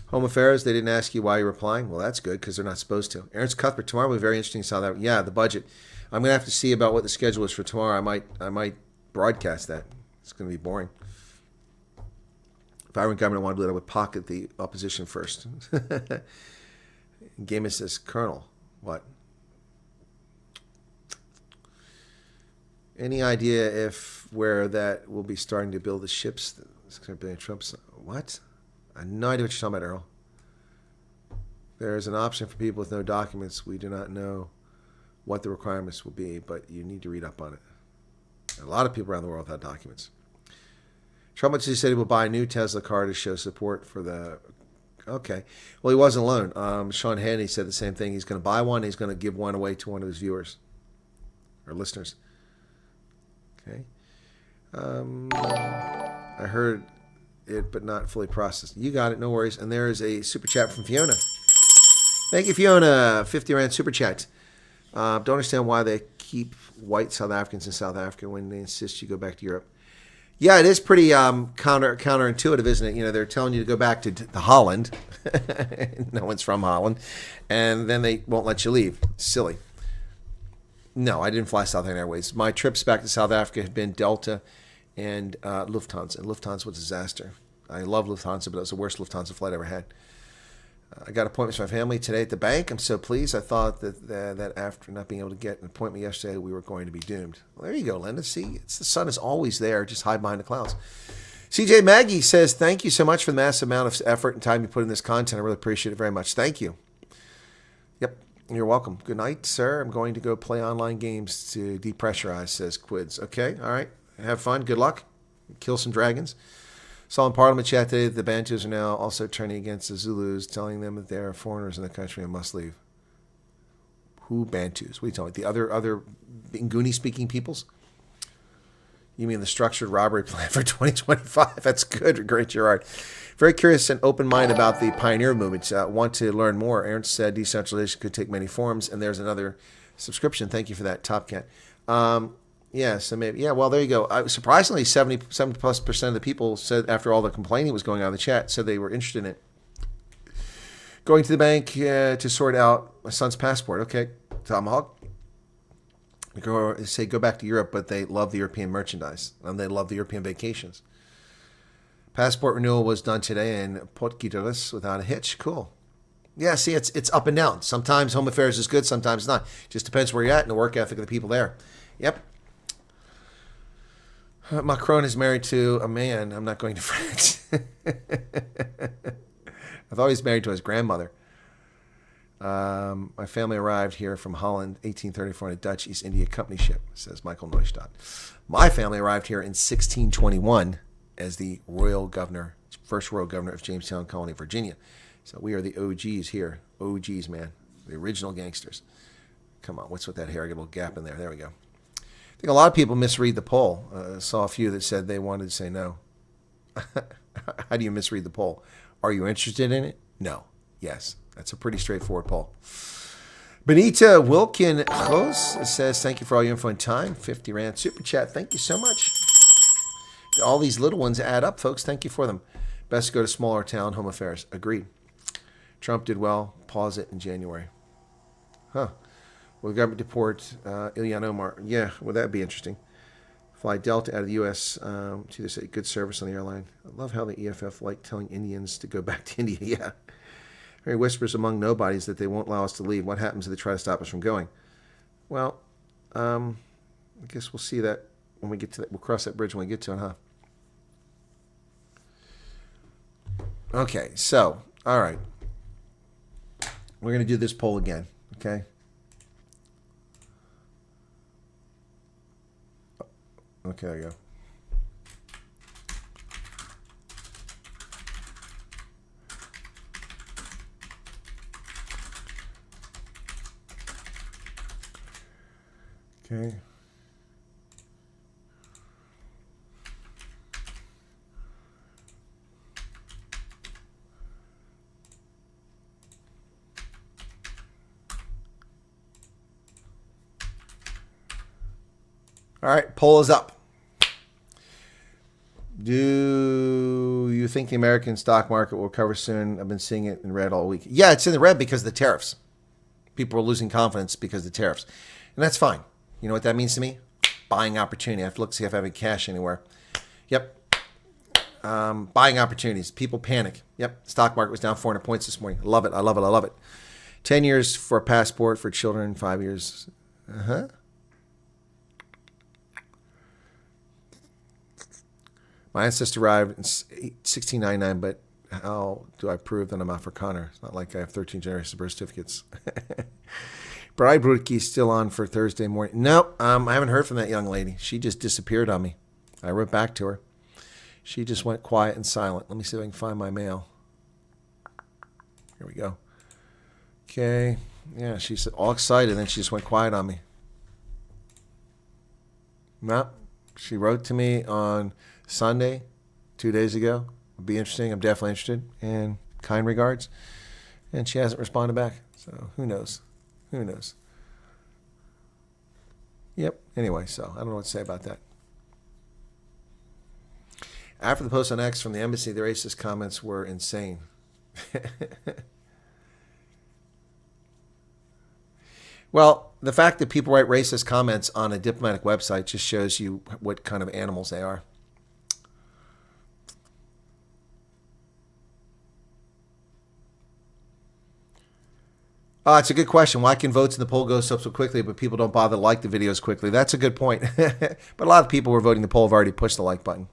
Home Affairs, they didn't ask you why you're replying. Well, that's good because they're not supposed to. Ernst Cuthbert, tomorrow will be very interesting in South Africa. Yeah, the budget. I'm going to have to see about what the schedule is for tomorrow. I might broadcast that. It's going to be boring. If I were in government, I wanted to do it, I would pocket the opposition first. Gamer says, Colonel, what? Any idea if where that will be starting to build the ships? Trump's what? I have no idea what you're talking about, Earl. There is an option for people with no documents. We do not know what the requirements will be, but you need to read up on it. A lot of people around the world have documents. Trump said he will buy a new Tesla car to show support for the... Okay. Well, he wasn't alone. Sean Hannity said the same thing. He's going to buy one. He's going to give one away to one of his viewers or listeners. Okay. I heard it, but not fully processed. You got it. No worries. And there is a super chat from Fiona. Thank you, Fiona. 50 Rand super chat. Don't understand why they keep white South Africans in South Africa when they insist you go back to Europe. Yeah, it is pretty counterintuitive, isn't it? You know, they're telling you to go back to Holland. No one's from Holland. And then they won't let you leave. Silly. No, I didn't fly South African Airways. My trips back to South Africa have been Delta and Lufthansa. And Lufthansa was a disaster. I love Lufthansa, but it was the worst Lufthansa flight I ever had. I got appointments for my family today at the bank. I'm so pleased. I thought that after not being able to get an appointment yesterday, we were going to be doomed. Well, there you go, Linda. See, the sun is always there. Just hide behind the clouds. CJ Maggie says, thank you so much for the massive amount of effort and time you put in this content. I really appreciate it very much. Thank you. Yep, you're welcome. Good night, sir. I'm going to go play online games to depressurize, says Quids. Okay, all right. Have fun. Good luck. Kill some dragons. Saw in Parliament chat today that the Bantus are now also turning against the Zulus, telling them that they are foreigners in the country and must leave. Who Bantus? What are you talking about? The other Nguni-speaking peoples? You mean the structured robbery plan for 2025? That's good. Great, Gerard. Very curious and open mind about the pioneer movement. Want to learn more. Aaron said decentralization could take many forms, and there's another subscription. Thank you for that, Top Cat. Yeah, so maybe, yeah, well, there you go. Surprisingly, 70+% of the people said after all the complaining was going on in the chat, said they were interested in it. Going to the bank to sort out my son's passport. Okay, Tomahawk. Go back to Europe, but they love the European merchandise, and they love the European vacations. Passport renewal was done today in Port Gidelis without a hitch. Cool. Yeah, see, it's up and down. Sometimes Home Affairs is good, sometimes not. Just depends where you're at and the work ethic of the people there. Yep. Macron is married to a man. I'm not going to France. I thought he was married to his grandmother. My family arrived here from Holland, 1834, on a Dutch East India Company ship, says Michael Neustadt. My family arrived here in 1621 as the first royal governor of Jamestown Colony, Virginia. So we are the OGs here. OGs, man. The original gangsters. Come on, what's with that hair? I got a little gap in there. There we go. I think a lot of people misread the poll. Saw a few that said they wanted to say no. How do you misread the poll? Are you interested in it? No. Yes. That's a pretty straightforward poll. Benita Wilkin Jos says, thank you for all your info and time. 50 Rand Super Chat. Thank you so much. All these little ones add up, folks. Thank you for them. Best to go to smaller town home affairs. Agreed. Trump did well. Pause it in January. Huh. Will the government deport Ilhan Omar? Yeah, would that be interesting? Fly Delta out of the U.S. To this good service on the airline. I love how the EFF like telling Indians to go back to India. Yeah. Harry whispers among nobodies that they won't allow us to leave. What happens if they try to stop us from going? Well, I guess we'll see that when we get to that. We'll cross that bridge when we get to it, huh? Okay, so, all right. We're going to do this poll again, okay? Okay, there you go. Okay. All right, poll is up. Do you think the American stock market will recover soon? I've been seeing it in red all week. Yeah, it's in the red because of the tariffs. People are losing confidence because of the tariffs. And that's fine. You know what that means to me? Buying opportunity. I have to look to see if I have any cash anywhere. Yep. Buying opportunities. People panic. Yep. Stock market was down 400 points this morning. I love it. I love it. I love it. 10 years for a passport for children. 5 years. Uh-huh. My ancestor arrived in 1699, but how do I prove that I'm Afrikaner? It's not like I have 13 generations of birth certificates. Bride Brutke is still on for Thursday morning. No, I haven't heard from that young lady. She just disappeared on me. I wrote back to her. She just went quiet and silent. Let me see if I can find my mail. Here we go. Okay. Yeah, she's all excited, and then she just went quiet on me. No, she wrote to me on Sunday, 2 days ago. Would be interesting. I'm definitely interested. And kind regards. And she hasn't responded back. So who knows? Who knows? Yep. Anyway, so I don't know what to say about that. After the post on X from the embassy, the racist comments were insane. Well, the fact that people write racist comments on a diplomatic website just shows you what kind of animals they are. It's a good question. Why can votes in the poll go up so quickly, but people don't bother to like the videos quickly? That's a good point. But a lot of people who are voting the poll have already pushed the like button.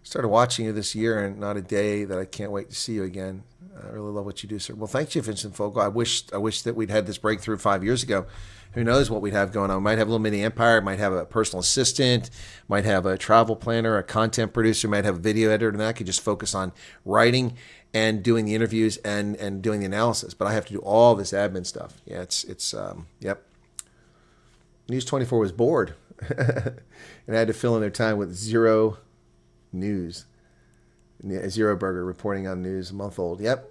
Started watching you this year, and not a day that I can't wait to see you again. I really love what you do, sir. Well, thank you, Vincent Fogle. I wish that we'd had this breakthrough 5 years ago. Who knows what we'd have going on? Might have a little mini empire. Might have a personal assistant. Might have a travel planner, a content producer. Might have a video editor, and I could just focus on writing and doing the interviews and doing the analysis. But I have to do all this admin stuff. Yeah, it's yep. News 24 was bored, and I had to fill in their time with zero news. Zero Burger reporting on news, a month old. Yep.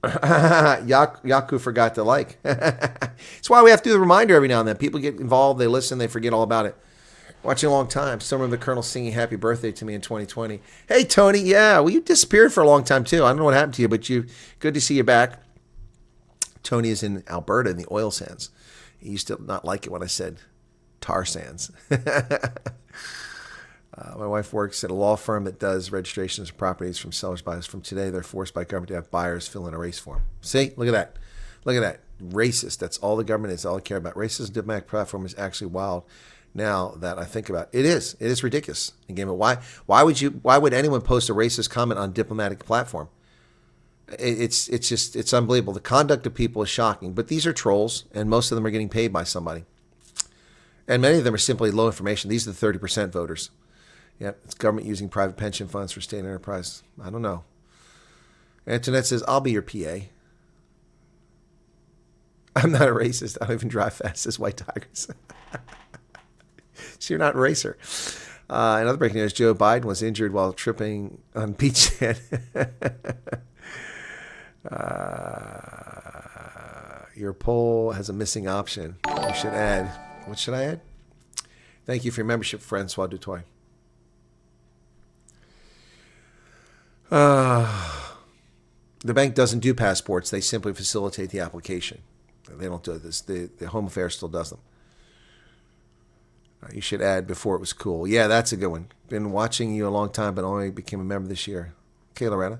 Yaku forgot to like. That's why we have to do the reminder every now and then. People get involved, they listen, they forget all about it. Watching a long time. Still remember the Colonel singing happy birthday to me in 2020. Hey, Tony. Yeah, well, you disappeared for a long time, too. I don't know what happened to you, but good to see you back. Tony is in Alberta in the oil sands. He used to not like it when I said tar sands. My wife works at a law firm that does registrations of properties from sellers, buyers. From today, they're forced by government to have buyers fill in a race form. See? Look at that. Look at that. Racist. That's all the government is. All I care about. Racism diplomatic platform is actually wild now that I think about it. It is. It is ridiculous. Again, but why would anyone post a racist comment on diplomatic platform? It's unbelievable. The conduct of people is shocking. But these are trolls, and most of them are getting paid by somebody. And many of them are simply low information. These are the 30% voters. Yep, it's government using private pension funds for state enterprise. I don't know. Antoinette says, I'll be your PA. I'm not a racist. I don't even drive fast as white tigers. So you're not a racer. Another breaking news, Joe Biden was injured while tripping on beach sand. Your poll has a missing option. You should add. What should I add? Thank you for your membership, Francois Dutoy. The bank doesn't do passports. They simply facilitate the application. They don't do this. The Home Affairs still does them. You should add before it was cool. Yeah, that's a good one. Been watching you a long time, but only became a member this year. Okay, Loretta.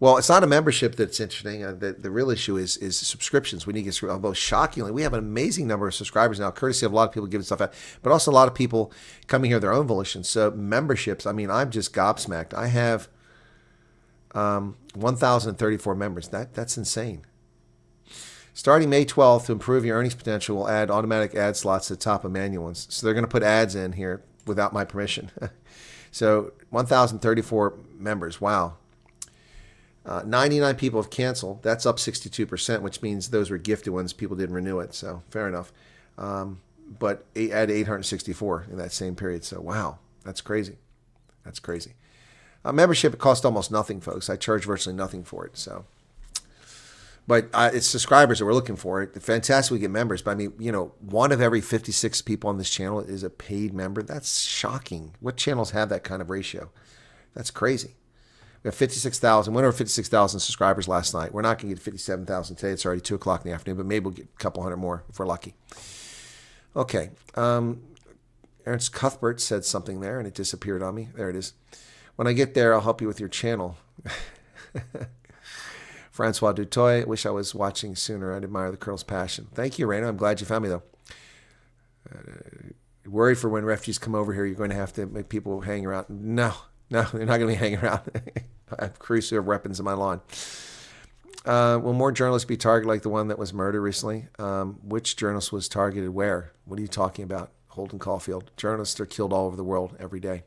Well, it's not a membership that's interesting. The real issue is subscriptions. We need to get through. Although shockingly, we have an amazing number of subscribers now, courtesy of a lot of people giving stuff out, but also a lot of people coming here of their own volition. So memberships, I mean, I'm just gobsmacked. I have 1,034 members. That's insane. Starting May 12th, to improve your earnings potential, we'll add automatic ad slots to the top of manual ones. So they're going to put ads in here without my permission. So 1,034 members. Wow. 99 people have canceled. That's up 62%, which means those were gifted ones. People didn't renew it. So fair enough. But add 864 in that same period. So wow, that's crazy. That's crazy. Membership, it costs almost nothing, folks. I charge virtually nothing for it. So, but it's subscribers that we're looking for. It's fantastic we get members. But I mean, one of every 56 people on this channel is a paid member. That's shocking. What channels have that kind of ratio? That's crazy. We have 56,000. Went over 56,000 subscribers last night. We're not going to get 57,000 today. It's already 2 o'clock in the afternoon, but maybe we'll get a couple hundred more if we're lucky. Okay. Ernst Cuthbert said something there, and it disappeared on me. There it is. When I get there, I'll help you with your channel. Francois Dutoy, wish I was watching sooner. I'd admire the Colonel's passion. Thank you, Raina. I'm glad you found me, though. Worried for when refugees come over here, you're going to have to make people hang around. No, they're not going to be hanging around. I have crews who have weapons in my lawn. Will more journalists be targeted like the one that was murdered recently? Which journalist was targeted where? What are you talking about? Holden Caulfield. Journalists are killed all over the world every day.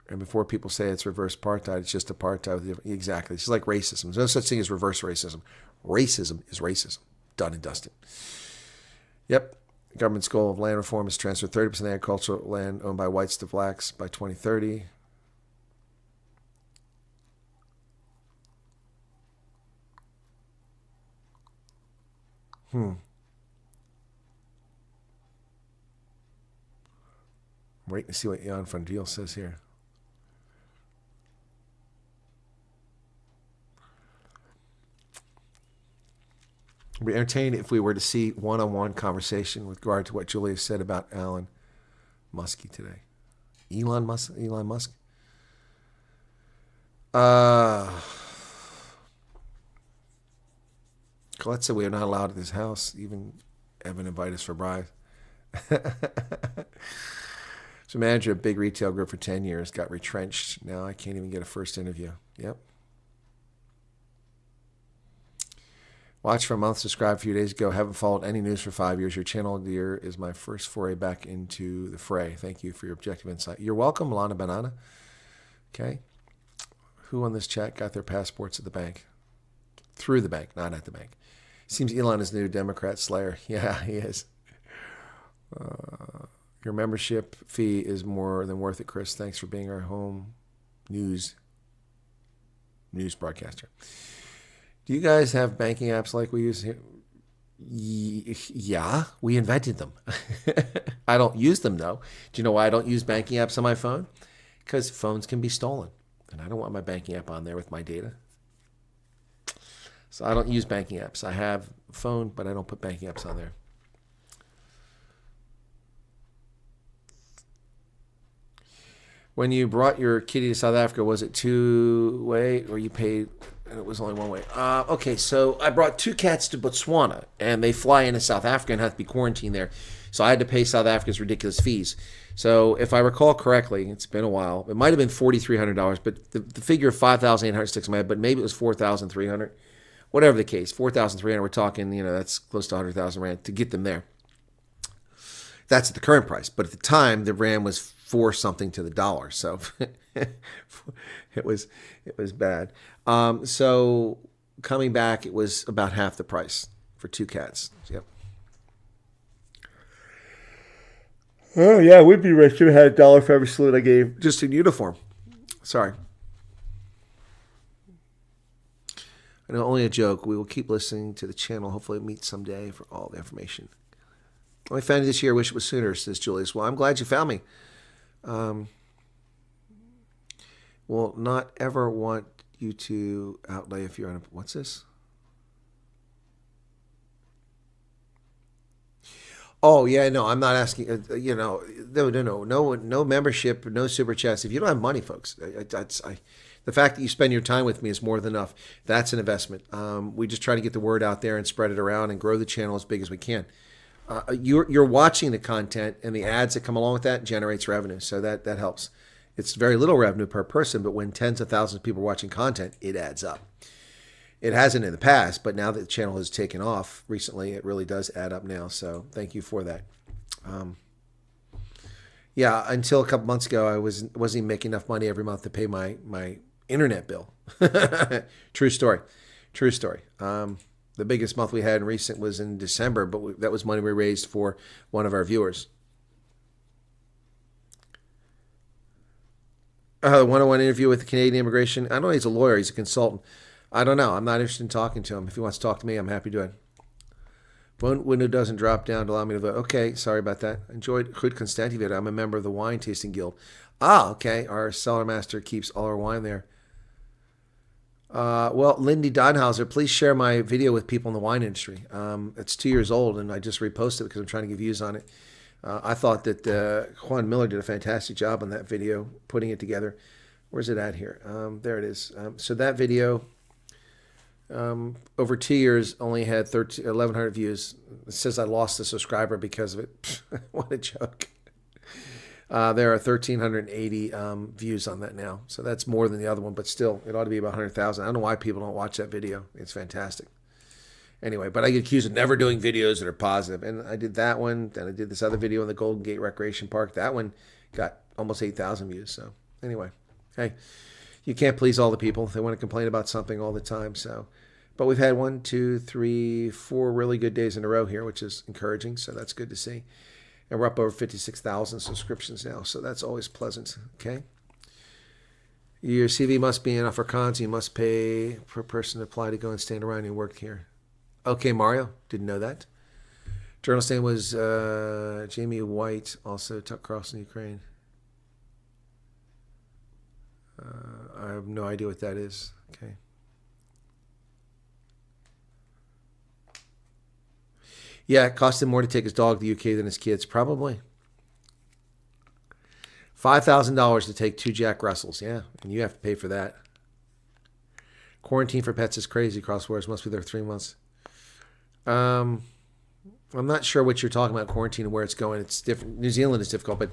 And before people say it's reverse apartheid, it's just apartheid. Exactly. It's just like racism. There's no such thing as reverse racism. Racism is racism. Done and dusted. Yep. The government's goal of land reform is to transfer 30% of agricultural land owned by whites to blacks by 2030. I'm waiting to see what Jan van Driel says here. I'd be entertained if we were to see one-on-one conversation with regard to what Julia said about Elon Musk today. Elon Musk? Colette said we are not allowed at this house. Even Evan invited us for bribes. So manager of a big retail group for 10 years, got retrenched. Now I can't even get a first interview. Yep. Watched for a month, subscribed a few days ago. Haven't followed any news for 5 years. Your channel, dear, is my first foray back into the fray. Thank you for your objective insight. You're welcome, Lana Banana. Okay. Who on this chat got their passports at the bank? Through the bank, not at the bank. Seems Elon is new Democrat slayer. Yeah, he is. Your membership fee is more than worth it, Chris. Thanks for being our home news broadcaster. Do you guys have banking apps like we use here? Yeah, we invented them. I don't use them, though. Do you know why I don't use banking apps on my phone? Because phones can be stolen. And I don't want my banking app on there with my data. So I don't use banking apps. I have a phone, but I don't put banking apps on there. When you brought your kitty to South Africa, was it two-way or you paid and it was only one way? Okay, so I brought 2 cats to Botswana, and they fly into South Africa and have to be quarantined there. So I had to pay South Africa's ridiculous fees. So if I recall correctly, it's been a while. It might have been $4,300, but the figure of $5,800 sticks in my head, but maybe it was $4,300. Whatever the case, $4,300, we're talking, that's close to 100,000 Rand to get them there. That's at the current price. But at the time, the Rand was 4 something to the dollar. So it was bad. So coming back, it was about half the price for 2 cats. Yep. Oh, yeah, it would be rich if I had $1 for every salute I gave just in uniform. Sorry. I know, only a joke. We will keep listening to the channel. Hopefully it meets someday for all the information. Only found you this year. Wish it was sooner, says Julius. Well, I'm glad you found me. Will not ever want you to outlay if you're on a... What's this? Oh, yeah, no, I'm not asking, no membership, no super chats. If you don't have money, folks, the fact that you spend your time with me is more than enough. That's an investment. We just try to get the word out there and spread it around and grow the channel as big as we can. You're watching the content, and the ads that come along with that generates revenue, so that helps. It's very little revenue per person, but when tens of thousands of people are watching content, it adds up. It hasn't in the past, but now that the channel has taken off recently, it really does add up now. So thank you for that. Yeah, until a couple months ago, I wasn't even making enough money every month to pay my internet bill. True story. True story. The biggest month we had in recent was in December, but that was money we raised for one of our viewers. 101 interview with the Canadian immigration. I don't know, he's a lawyer. He's a consultant. I don't know. I'm not interested in talking to him. If he wants to talk to me, I'm happy to do it. Phone window doesn't drop down to allow me to vote. Okay, sorry about that. Enjoyed Goed Constantivid. I'm a member of the Wine Tasting Guild. Ah, okay. Our cellar master keeps all our wine there. Well, Lindy Donhauser, please share my video with people in the wine industry. It's 2 years old, and I just reposted it because I'm trying to get views on it. I thought that Juan Miller did a fantastic job on that video, putting it together. Where's it at here? There it is. So that video... over 2 years, only had 1,100 views. It says I lost a subscriber because of it. What a joke. There are 1,380 views on that now. So that's more than the other one, but still, it ought to be about 100,000. I don't know why people don't watch that video. It's fantastic. Anyway, but I get accused of never doing videos that are positive. And I did that one. Then I did this other video in the Golden Gate Recreation Park. That one got almost 8,000 views. So anyway, hey. You can't please all the people. They want to complain about something all the time. So, but we've had 1, 2, 3, 4 really good days in a row here, which is encouraging. So that's good to see. And we're up over 56,000 subscriptions now. So that's always pleasant. Okay. Your CV must be in Afrikaans. You must pay per person to apply to go and stand around and work here. Okay, Mario. Didn't know that. Journalist name was Jamie White, also took cross in Ukraine. I have no idea what that is. Okay. Yeah, it cost him more to take his dog to the UK than his kids. Probably. $5,000 to take 2 Jack Russells. Yeah, and you have to pay for that. Quarantine for pets is crazy. Crosswords must be there 3 months. I'm not sure what you're talking about, quarantine and where it's going. It's different. New Zealand is difficult, but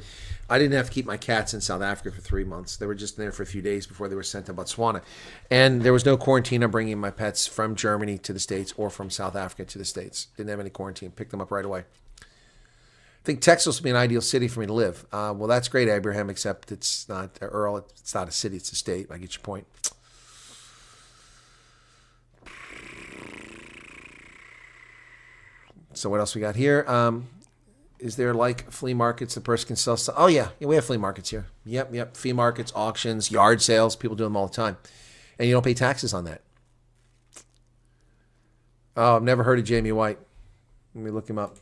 I didn't have to keep my cats in South Africa for 3 months. They were just there for a few days before they were sent to Botswana. And there was no quarantine on bringing my pets from Germany to the States or from South Africa to the States. Didn't have any quarantine. Picked them up right away. I think Texas would be an ideal city for me to live. Well, that's great, Abraham, except it's not, Earl, it's not a city, it's a state. I get your point. So what else we got here? Is there like flea markets the person can sell stuff? Oh, yeah. We have flea markets here. Yep. Flea markets, auctions, yard sales. People do them all the time. And you don't pay taxes on that. Oh, I've never heard of Jamie White. Let me look him up.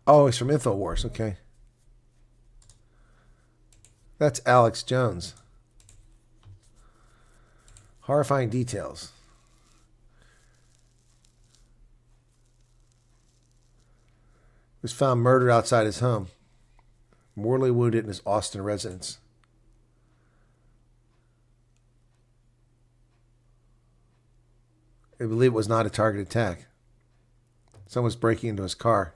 Oh, he's from InfoWars. Okay. That's Alex Jones. Horrifying details. Was found murdered outside his home. Mortally wounded in his Austin residence. I believe it was not a target attack. Someone was breaking into his car.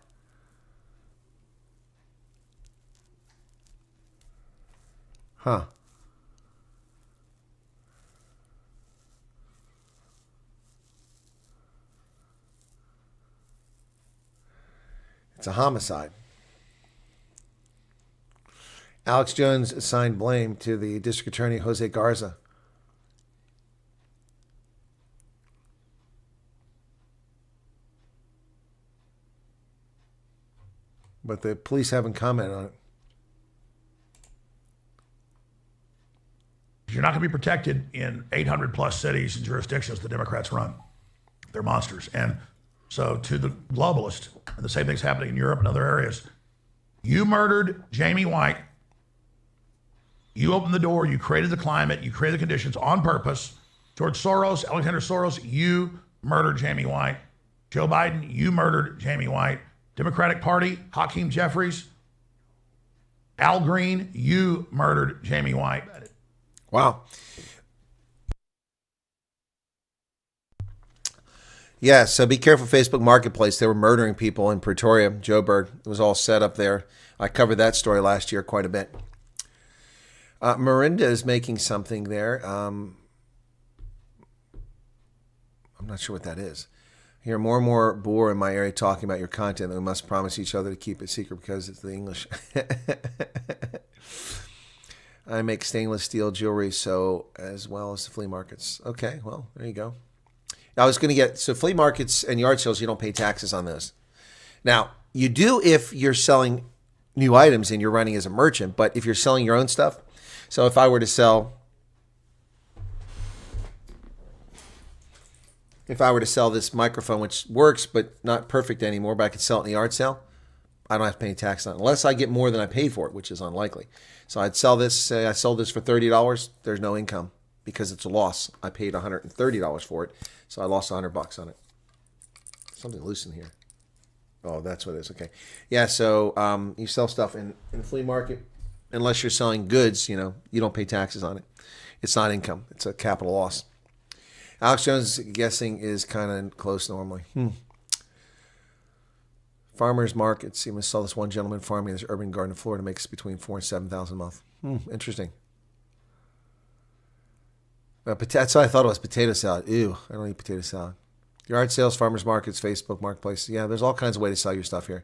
Huh. It's a homicide. Alex Jones assigned blame to the district attorney, Jose Garza. But the police haven't commented on it. You're not going to be protected in 800 plus cities and jurisdictions the Democrats run. They're monsters. And so to the globalist, and the same thing's happening in Europe and other areas, you murdered Jamie White. You opened the door. You created the climate. You created the conditions on purpose. George Soros, Alexander Soros, you murdered Jamie White. Joe Biden, you murdered Jamie White. Democratic Party, Hakeem Jeffries, Al Green, you murdered Jamie White. Wow. Yeah, so be careful, Facebook Marketplace. They were murdering people in Pretoria, Joburg. It was all set up there. I covered that story last year quite a bit. Mirinda is making something there. I'm not sure what that is. I hear more and more boor in my area talking about your content, and we must promise each other to keep it secret because it's the English. I make stainless steel jewelry, so as well as the flea markets. Okay, well, there you go. I was going to get, so flea markets and yard sales, you don't pay taxes on those. Now, you do if you're selling new items and you're running as a merchant, but if you're selling your own stuff, so if I were to sell this microphone, which works but not perfect anymore, but I could sell it in the yard sale, I don't have to pay any tax on it unless I get more than I paid for it, which is unlikely. So I'd sell this, say I sold this for $30, there's no income because it's a loss. I paid $130 for it, so I lost $100 on it. Something loose in here. Oh, that's what it is. Okay. Yeah, so you sell stuff in the flea market, unless you're selling goods, you don't pay taxes on it. It's not income. It's a capital loss. Alex Jones, guessing, is kind of close normally. Farmers markets. You must sell this one gentleman farming in this urban garden in Florida makes between $4,000 and $7,000 a month. Interesting. That's what I thought it was, potato salad. Ew, I don't eat potato salad. Yard sales, farmers markets, Facebook marketplace. Yeah, there's all kinds of ways to sell your stuff here.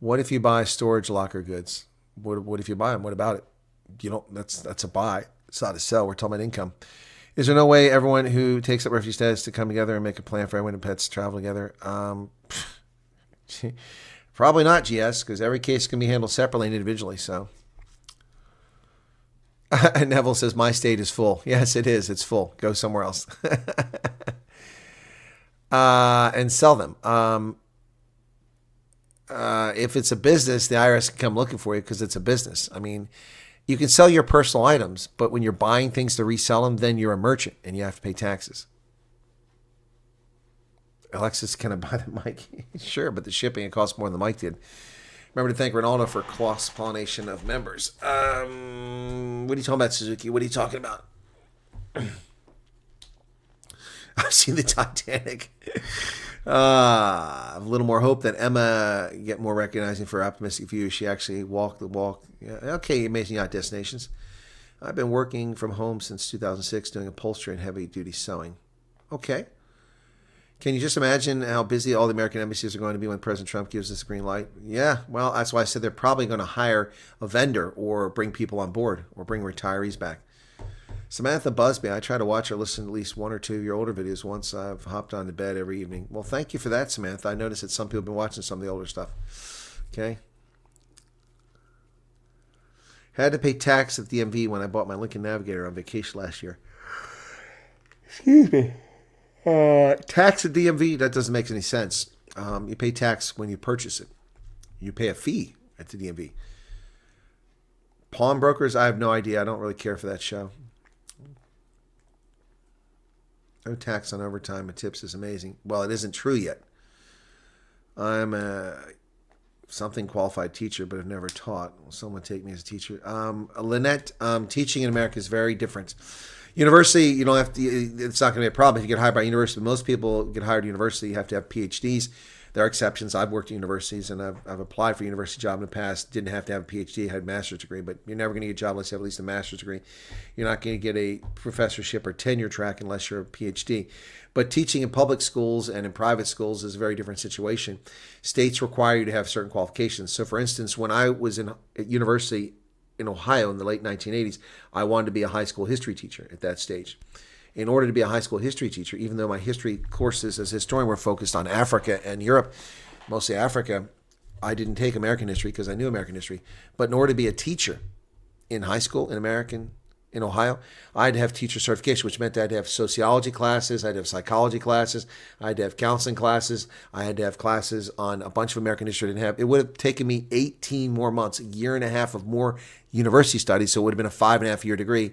What if you buy storage locker goods? What if you buy them? What about it? You don't. That's a buy. It's not a sell. We're talking about income. Is there no way everyone who takes up refugee status to come together and make a plan for everyone and pets to travel together? Probably not, GS, because every case can be handled separately and individually. So, Neville says my state is full. Yes, it is. It's full. Go somewhere else and sell them. If it's a business, the IRS can come looking for you because it's a business. I mean, you can sell your personal items, but when you're buying things to resell them, then you're a merchant and you have to pay taxes. Alexis, can I buy the mic? Sure, but the shipping, it costs more than the mic did. Remember to thank Ronaldo for cross-pollination of members. What are you talking about, Suzuki? What are you talking about? I've seen the Titanic. I have a little more hope that Emma get more recognizing for optimistic views. She actually walked the walk. Yeah, okay, Amazing Yacht Destinations. I've been working from home since 2006 doing upholstery and heavy-duty sewing. Okay. Can you just imagine how busy all the American embassies are going to be when President Trump gives this green light? Yeah, well, that's why I said they're probably going to hire a vendor or bring people on board or bring retirees back. Samantha Busby, I try to watch or listen to at least one or two of your older videos once I've hopped on to bed every evening. Well, thank you for that, Samantha. I noticed that some people have been watching some of the older stuff. Okay. Had to pay tax at the DMV when I bought my Lincoln Navigator on vacation last year. Excuse me. Tax at DMV, that doesn't make any sense. You pay tax when you purchase it. You pay a fee at the DMV. Pawnbrokers, I have no idea. I don't really care for that show. No tax on overtime and tips is amazing. Well, it isn't true yet. I'm a something qualified teacher, but have never taught. Will someone take me as a teacher? Lynette, teaching in America is very different. University, you don't have to, it's not going to be a problem if you get hired by university. Most people get hired at university, you have to have PhDs. There are exceptions. I've worked at universities and I've applied for a university job in the past. Didn't have to have a PhD, had a master's degree, but you're never going to get a job unless you have at least a master's degree. You're not going to get a professorship or tenure track unless you're a PhD. But teaching in public schools and in private schools is a very different situation. States require you to have certain qualifications. So for instance, when I was at university in Ohio in the late 1980s, I wanted to be a high school history teacher at that stage. In order to be a high school history teacher, even though my history courses as a historian were focused on Africa and Europe, mostly Africa, I didn't take American history because I knew American history. But in order to be a teacher in high school in Ohio, I had to have teacher certification, which meant I had to have sociology classes, I had to have psychology classes, I had to have counseling classes, I had to have classes on a bunch of American history I didn't have. It would have taken me 18 more months, a year and a half of more university studies, so it would have been a 5.5-year degree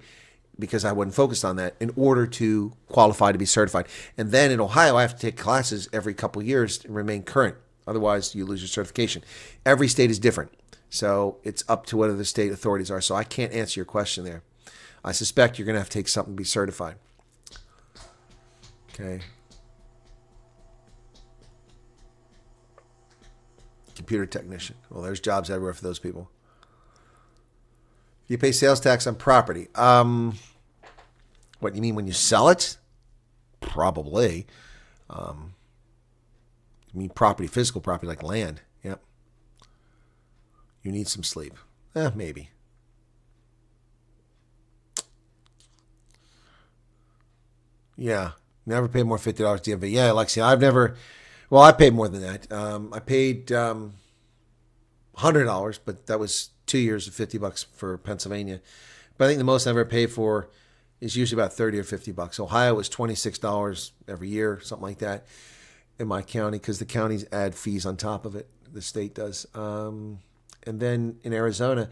because I wasn't focused on that in order to qualify to be certified. And then in Ohio, I have to take classes every couple of years to remain current. Otherwise, you lose your certification. Every state is different, so it's up to whether the state authorities are. So I can't answer your question there. I suspect you're going to have to take something to be certified. Okay. Computer technician. Well, there's jobs everywhere for those people. You pay sales tax on property. What, you mean when you sell it? Probably. You mean property, physical property like land. Yep. You need some sleep. Maybe. Yeah. Never paid more $50 DMV. Yeah, Alexia, I've never... Well, I paid more than that. I paid $100, but that was 2 years of $50 for Pennsylvania. But I think the most I've ever paid for is usually about $30 or $50. Ohio was $26 every year, something like that, in my county, because the counties add fees on top of it. The state does. And then in Arizona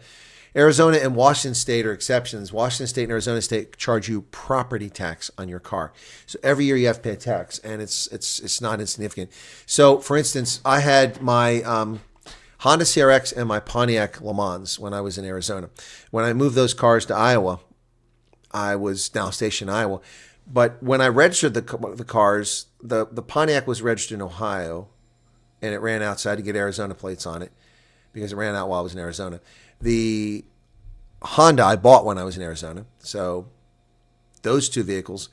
and Washington State are exceptions. Washington State and Arizona State charge you property tax on your car. So every year you have to pay a tax, and it's not insignificant. So, for instance, I had my Honda CRX and my Pontiac Le Mans when I was in Arizona. When I moved those cars to Iowa, I was now stationed in Iowa. But when I registered the cars, the Pontiac was registered in Ohio, and it ran out, so I had to get Arizona plates on it because it ran out while I was in Arizona. The Honda I bought when I was in Arizona, so those two vehicles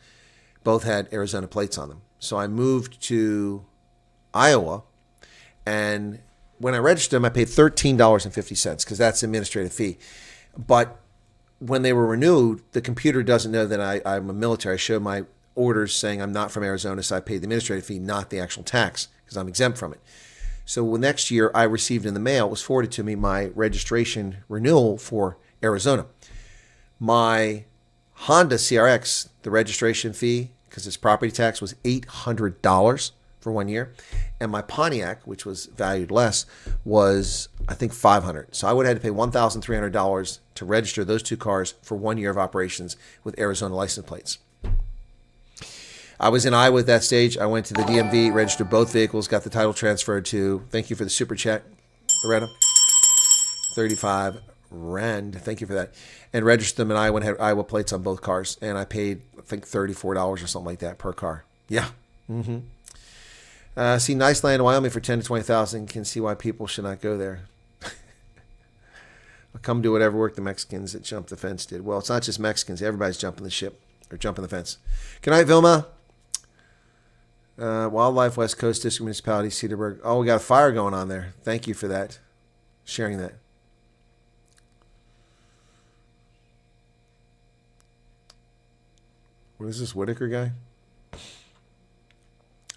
both had Arizona plates on them. So I moved to Iowa, and when I registered them, I paid $13.50 because that's the administrative fee. But when they were renewed, the computer doesn't know that I'm a military. I show my orders saying I'm not from Arizona, so I paid the administrative fee, not the actual tax, because I'm exempt from it. So next year, I received in the mail, it was forwarded to me, my registration renewal for Arizona. My Honda CRX, the registration fee, because its property tax was $800 for 1 year. And my Pontiac, which was valued less, was, I think, $500. So I would have had to pay $1,300 to register those two cars for 1 year of operations with Arizona license plates. I was in Iowa at that stage. I went to the DMV, registered both vehicles, got the title transferred to, thank you for the super chat, Loretta. 35 Rand. Thank you for that. And registered them in Iowa and had Iowa plates on both cars. And I paid, I think, $34 or something like that per car. Yeah. See nice land in Wyoming for 10 to 20,000. Can see why people should not go there. I'll come do whatever work the Mexicans that jumped the fence did. Well, it's not just Mexicans. Everybody's jumping the ship or jumping the fence. Good night, Vilma. Wildlife West Coast District Municipality, Cedarburg. Oh, we got a fire going on there. Thank you for that. Sharing that. What is this Whitaker guy?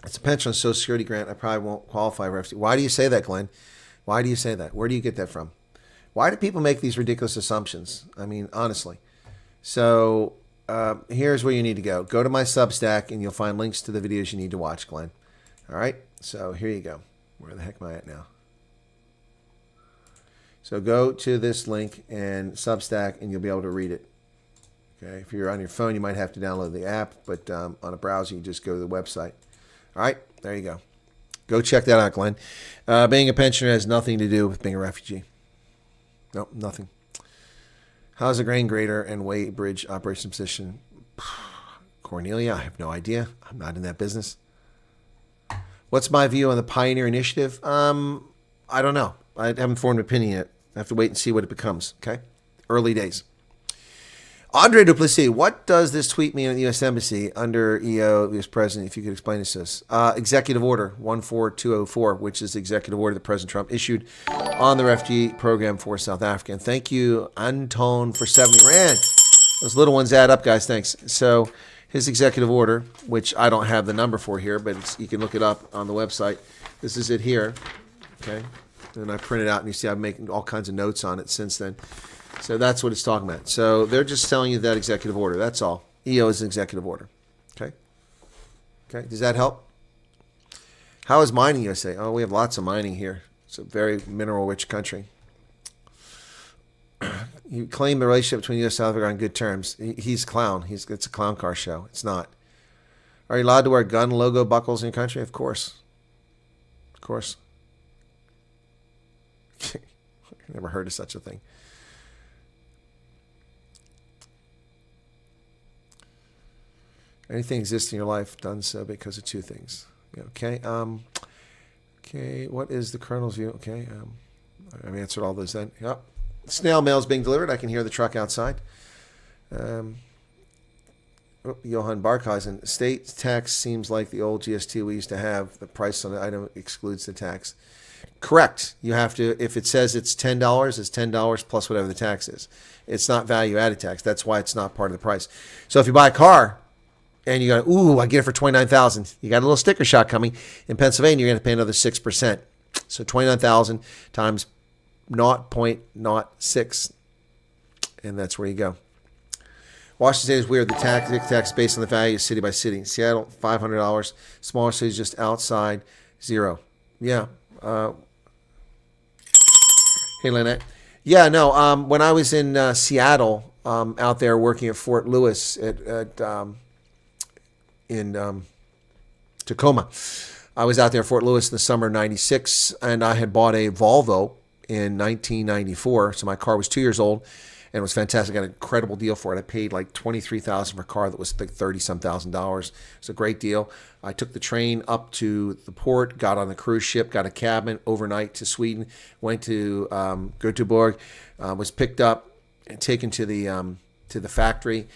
It's a pension on Social Security grant. I probably won't qualify for FT. Why do you say that, Glenn? Why do you say that? Where do you get that from? Why do people make these ridiculous assumptions? I mean, honestly. So here's where you need to go. Go to my Substack, and you'll find links to the videos you need to watch, Glenn. All right? So here you go. Where the heck am I at now? So go to this link and Substack, and you'll be able to read it. Okay? If you're on your phone, you might have to download the app, but on a browser, you just go to the website. All right? There you go. Go check that out, Glenn. Being a pensioner has nothing to do with being a refugee. Nope, nothing. How's the grain grader and weigh bridge operation position? Cornelia, I have no idea. I'm not in that business. What's my view on the Pioneer Initiative? I don't know. I haven't formed an opinion yet. I have to wait and see what it becomes, okay? Early days. Andre Duplessis, what does this tweet mean at the U.S. Embassy under EO, U.S. President, if you could explain this to us? Executive Order 14204, which is the executive order that President Trump issued on the refugee program for South Africa. And thank you, Anton, for 70 Rand. Those little ones add up, guys. Thanks. So his executive order, which I don't have the number for here, but you can look it up on the website. This is it here, okay? And I print it out, and you see I'm making all kinds of notes on it since then. So that's what it's talking about. So they're just telling you that executive order. That's all. EO is an executive order. Okay? Okay. Does that help? How is mining USA? Oh, we have lots of mining here. It's a very mineral-rich country. You claim the relationship between U.S. and South Africa on good terms. He's a clown. It's a clown car show. It's not. Are you allowed to wear gun logo buckles in your country? Of course. Of course. Never heard of such a thing. Anything exists in your life done so because of two things. Okay. Okay. What is the Colonel's view? Okay. I've answered all those then. Yep. Snail mail is being delivered. I can hear the truck outside. Johan Barkhuizen. State tax seems like the old GST we used to have. The price on the item excludes the tax. Correct. You have to, if it says it's $10, it's $10 plus whatever the tax is. It's not value-added tax. That's why it's not part of the price. So if you buy a car, and you go, ooh, I get it for $29,000. You got a little sticker shock coming. In Pennsylvania, you're going to pay another 6%. So $29,000 times 0.06, and that's where you go. Washington State is weird. The tax is based on the value of city by city. Seattle, $500. Smaller cities just outside, $0. Yeah. Hey, Lynette. Yeah, no. When I was in Seattle, out there working at Fort Lewis in Tacoma. I was out there in Fort Lewis in the summer of 96, and I had bought a Volvo in 1994. So my car was 2 years old, and it was fantastic. I got an incredible deal for it. I paid like $23,000 for a car that was like $30-some thousand. It's a great deal. I took the train up to the port, got on the cruise ship, got a cabin overnight to Sweden, went to Göteborg, was picked up and taken to the factory,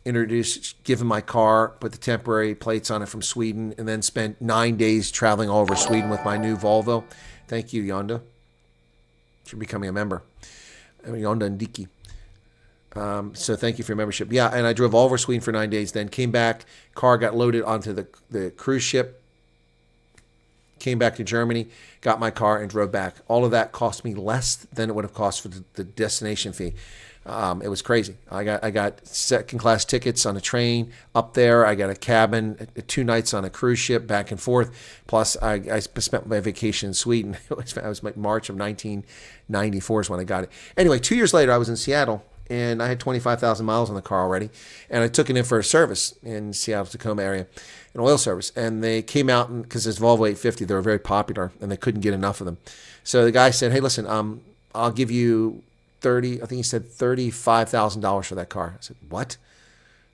introduced, given my car, put the temporary plates on it from Sweden, and then spent 9 days traveling all over Sweden with my new Volvo. Thank you, Yonda. You're becoming a member. Yonda and Diki. So thank you for your membership. Yeah, and I drove all over Sweden for 9 days, then came back, car got loaded onto the cruise ship, came back to Germany, got my car, and drove back. All of that cost me less than it would have cost for the destination fee. It was crazy. I got second-class tickets on a train up there. I got a cabin, 2 nights on a cruise ship, back and forth. Plus, I spent my vacation in Sweden. It was like March of 1994 is when I got it. Anyway, 2 years later, I was in Seattle, and I had 25,000 miles on the car already. And I took it in for a service in Seattle-Tacoma area, an oil service. And they came out, because this Volvo 850, they were very popular, and they couldn't get enough of them. So the guy said, hey, listen, I'll give you I think he said $35,000 for that car. I said, what?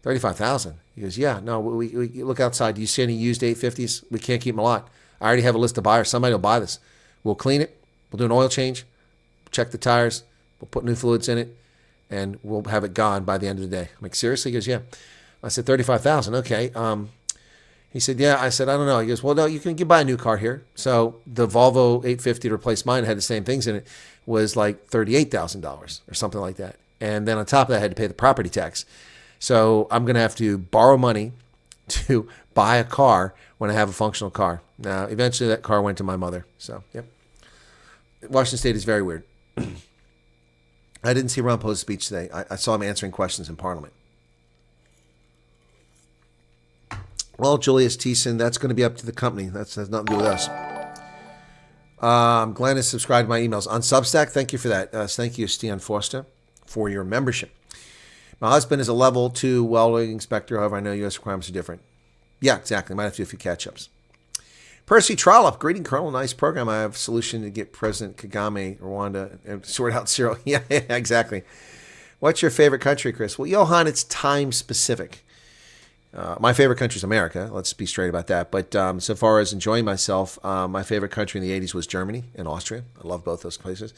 35,000? He goes, yeah, no, we look outside. Do you see any used 850s? We can't keep them a lot. I already have a list of buyers. Somebody will buy this. We'll clean it. We'll do an oil change. Check the tires. We'll put new fluids in it. And we'll have it gone by the end of the day. I'm like, seriously? He goes, yeah. I said, 35,000. Okay. He said, yeah. I said, I don't know. He goes, well, no, you can buy a new car here. So the Volvo 850 to replace mine had the same things in it was like $38,000 or something like that. And then on top of that, I had to pay the property tax. So I'm going to have to borrow money to buy a car when I have a functional car. Now, eventually that car went to my mother. So, yep. Washington State is very weird. I didn't see Ron Paul's speech today. I saw him answering questions in Parliament. Well, Julius Thiessen, that's going to be up to the company. That has nothing to do with us. I'm glad to subscribe to my emails. On Substack, thank you for that. Thank you, Stian Forster, for your membership. My husband is a level 2 welding inspector. However, I know U.S. requirements are different. Yeah, exactly. Might have to do a few catch-ups. Percy Trollope, greeting, Colonel. Nice program. I have a solution to get President Kagame, Rwanda, and sort out Cyril. Yeah, exactly. What's your favorite country, Chris? Well, Johan, it's time-specific. My favorite country is America. Let's be straight about that. But so far as enjoying myself, my favorite country in the 80s was Germany and Austria. I love both those places.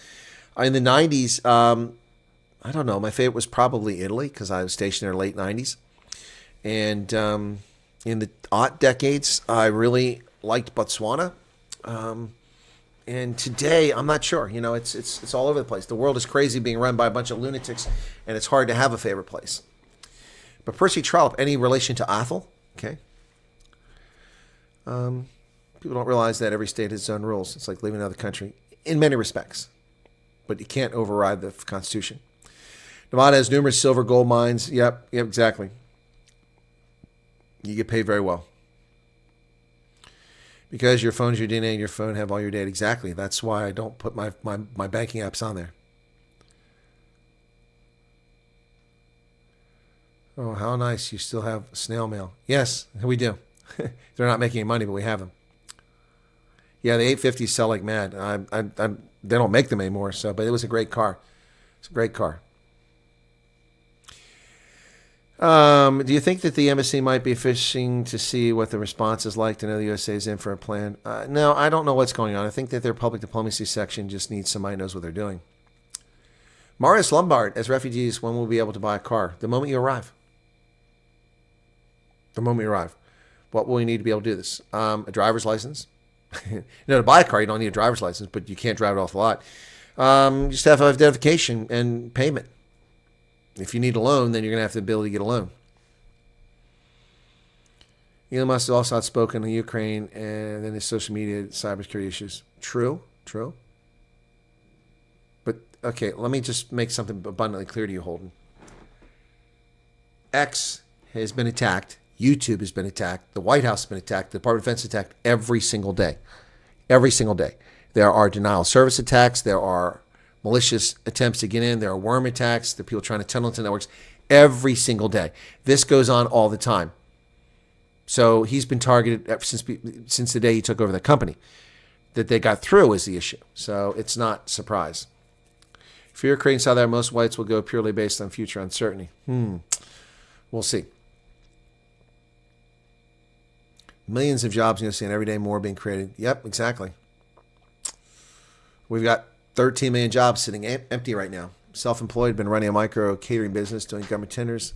In the 90s, I don't know. My favorite was probably Italy because I was stationed there late 90s. And in the aught decades, I really liked Botswana. And today, I'm not sure. You know, it's all over the place. The world is crazy being run by a bunch of lunatics, and it's hard to have a favorite place. But Percy Trollope, any relation to Athol? Okay. People don't realize that every state has its own rules. It's like living in another country in many respects. But you can't override the Constitution. Nevada has numerous silver gold mines. Yep, exactly. You get paid very well. Because your phone's your DNA and your phone have all your data. Exactly. That's why I don't put my banking apps on there. Oh, how nice. You still have snail mail. Yes, we do. They're not making any money, but we have them. Yeah, the 850s sell like mad. They don't make them anymore, but it was a great car. It's a great car. Do you think that the embassy might be fishing to see what the response is like to know the USA is in for a plan? No, I don't know what's going on. I think that their public diplomacy section just needs somebody who knows what they're doing. Marius Lombard, as refugees, when will we be able to buy a car? The moment you arrive. The moment you arrive. What will we need to be able to do this? A driver's license. To buy a car, you don't need a driver's license, but you can't drive it off the lot. Just have identification and payment. If you need a loan, then you're going to have the ability to get a loan. Elon Musk is also outspoken on Ukraine and then his social media cybersecurity issues. True. But, okay, let me just make something abundantly clear to you, Holden. X has been attacked. YouTube has been attacked. The White House has been attacked. The Department of Defense is attacked every single day. Every single day. There are denial of service attacks. There are malicious attempts to get in. There are worm attacks. There are people trying to tunnel into networks every single day. This goes on all the time. So he's been targeted since the day he took over the company. That they got through is the issue. So it's not a surprise. Fear creating South Africa, most whites will go purely based on future uncertainty. We'll see. Millions of jobs in the USA and every day more being created. Yep, exactly. We've got 13 million jobs sitting empty right now. Self-employed, been running a micro catering business, doing government tenders.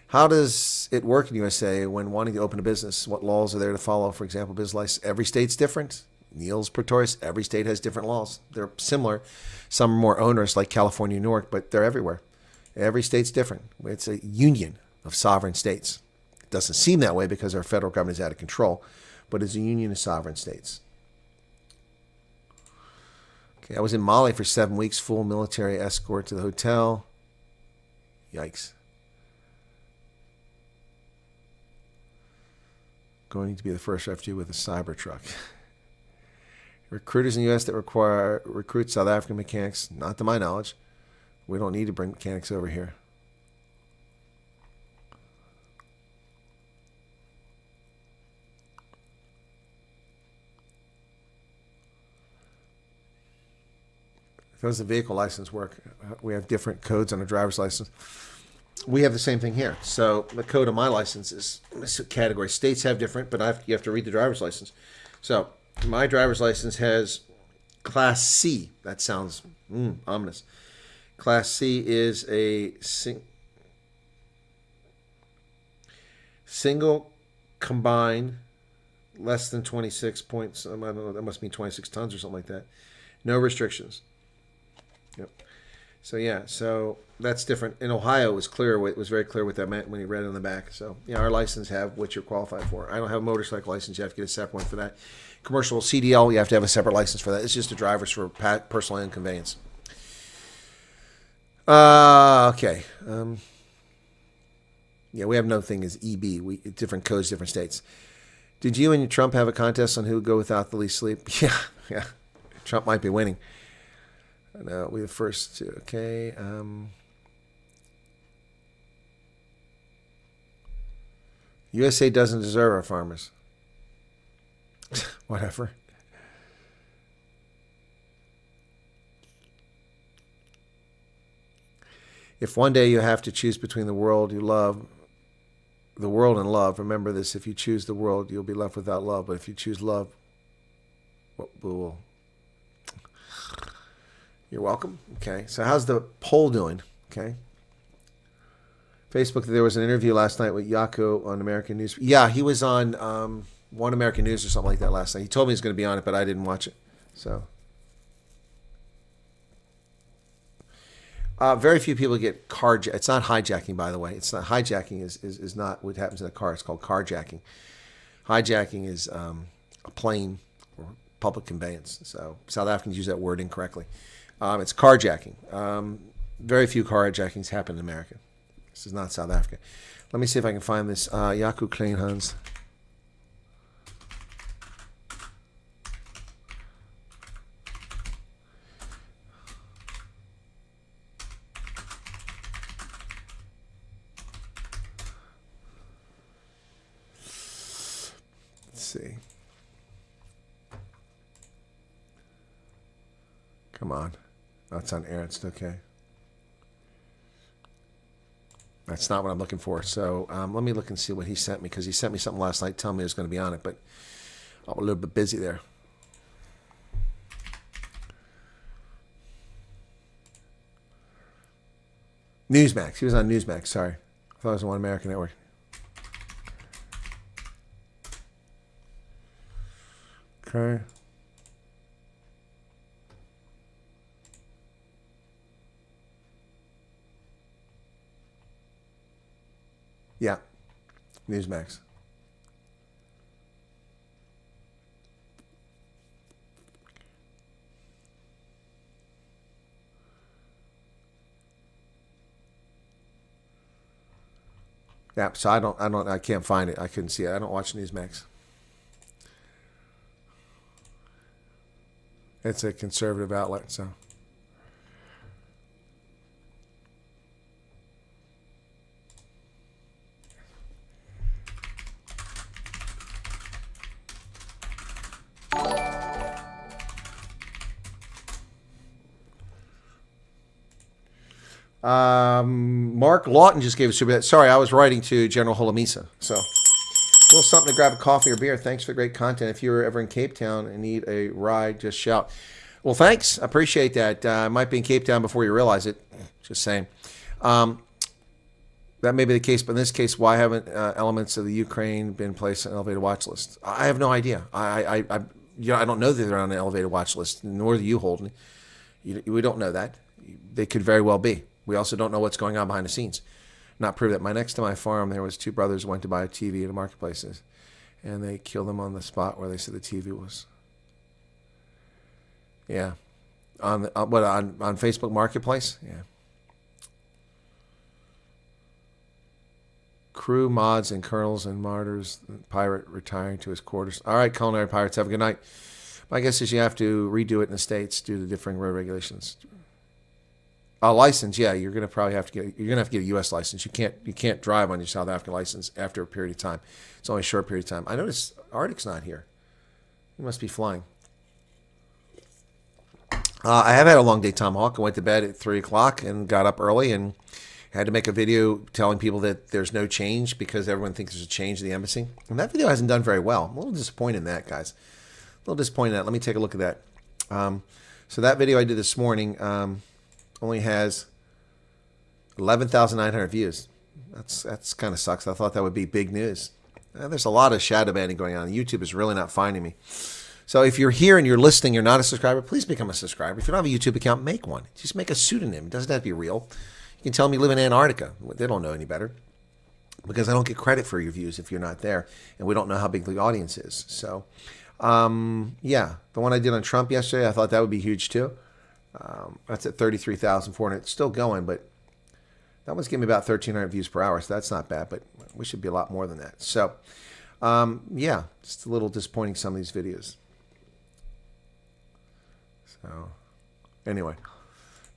How does it work in USA when wanting to open a business? What laws are there to follow? For example, business license. Every state's different. Niels Pretorius, every state has different laws. They're similar. Some are more onerous, like California and New York, but they're everywhere. Every state's different. It's a union of sovereign states. It doesn't seem that way because our federal government is out of control, but it's a union of sovereign states. Okay, I was in Mali for 7 weeks, full military escort to the hotel. Yikes. Going to be the first refugee with a cyber truck. Recruiters in the U.S. that recruit South African mechanics, not to my knowledge. We don't need to bring mechanics over here. How does the vehicle license work? We have different codes on a driver's license. We have the same thing here. So the code of my license is category. States have different, but you have to read the driver's license. So my driver's license has Class C. That sounds ominous. Class C is a single combined less than 26 points. I don't know, that must mean 26 tons or something like that. No restrictions. Yep. So yeah, so that's different. In Ohio, it was clear. It was very clear what that meant when he read it on the back. So yeah, our license have what you're qualified for. I don't have a motorcycle license. You have to get a separate one for that. Commercial CDL, you have to have a separate license for that. It's just a driver's for personal and conveyance. Okay. Yeah, we have no thing as EB. Different codes, different states. Did you and Trump have a contest on who would go without the least sleep? Yeah. Trump might be winning. No, we the first two. Okay. USA doesn't deserve our farmers. Whatever. If one day you have to choose between the world and love, remember this: if you choose the world, you'll be left without love. But if you choose love, what will? You're welcome. Okay. So how's the poll doing? Okay. Facebook, there was an interview last night with Yako on American News. Yeah, he was on One American News or something like that last night. He told me he was going to be on it, but I didn't watch it. So very few people get carjacking. It's not hijacking, by the way. It's not hijacking. Is not what happens in a car. It's called carjacking. Hijacking is a plane or public conveyance. So South Africans use that word incorrectly. It's carjacking. Very few carjackings happen in America. This is not South Africa. Let me see if I can find this. Yaku Kleinhans. Let's see. Come on. That's on air. It's okay. That's not what I'm looking for. So let me look and see what he sent me, because he sent me something last night telling me he was going to be on it, but I'm a little bit busy there. Newsmax. He was on Newsmax. Sorry. I thought it was on One American Network. Okay. Yeah, Newsmax. Yeah, so I can't find it. I couldn't see it. I don't watch Newsmax. It's a conservative outlet, so. Mark Lawton just gave a super chat. Sorry, I was writing to General Holomisa. So, a little something to grab a coffee or beer. Thanks for the great content. If you're ever in Cape Town and need a ride, just shout. Well, thanks. I appreciate that. I might be in Cape Town before you realize it. Just saying. That may be the case, but in this case, why haven't elements of the Ukraine been placed on an elevated watch list? I have no idea. I don't know that they're on an elevated watch list, nor do you, Holden. We don't know that. They could very well be. We also don't know what's going on behind the scenes. Not prove that. Next to my farm, there was two brothers who went to buy a TV at a marketplace, and they killed them on the spot where they said the TV was. Yeah, on Facebook Marketplace. Yeah. Crew, mods, and colonels and martyrs. Pirate retiring to his quarters. All right, culinary pirates, have a good night. My guess is you have to redo it in the States due to differing road regulations. A license, yeah, you're gonna have to get a U.S. license. You can't drive on your South African license after a period of time. It's only a short period of time. I noticed Arctic's not here. He must be flying. I have had a long day tomahawk. I went to bed at 3 o'clock and got up early and had to make a video telling people that there's no change because everyone thinks there's a change at the embassy. And that video hasn't done very well. I'm a little disappointed in that, guys. A little disappointed in that. Let me take a look at that. So that video I did this morning only has 11,900 views. That's kind of sucks. I thought that would be big news. There's a lot of shadow banning going on. YouTube is really not finding me. So if you're here and you're listening, you're not a subscriber, please become a subscriber. If you don't have a YouTube account, make one. Just make a pseudonym. It doesn't have to be real. You can tell them you live in Antarctica. They don't know any better because I don't get credit for your views if you're not there, and we don't know how big the audience is. So, yeah, the one I did on Trump yesterday, I thought that would be huge too. That's at 33,400. It's still going, but that one's giving me about 1,300 views per hour, so that's not bad, but we should be a lot more than that. So, yeah, just a little disappointing, some of these videos. So, anyway,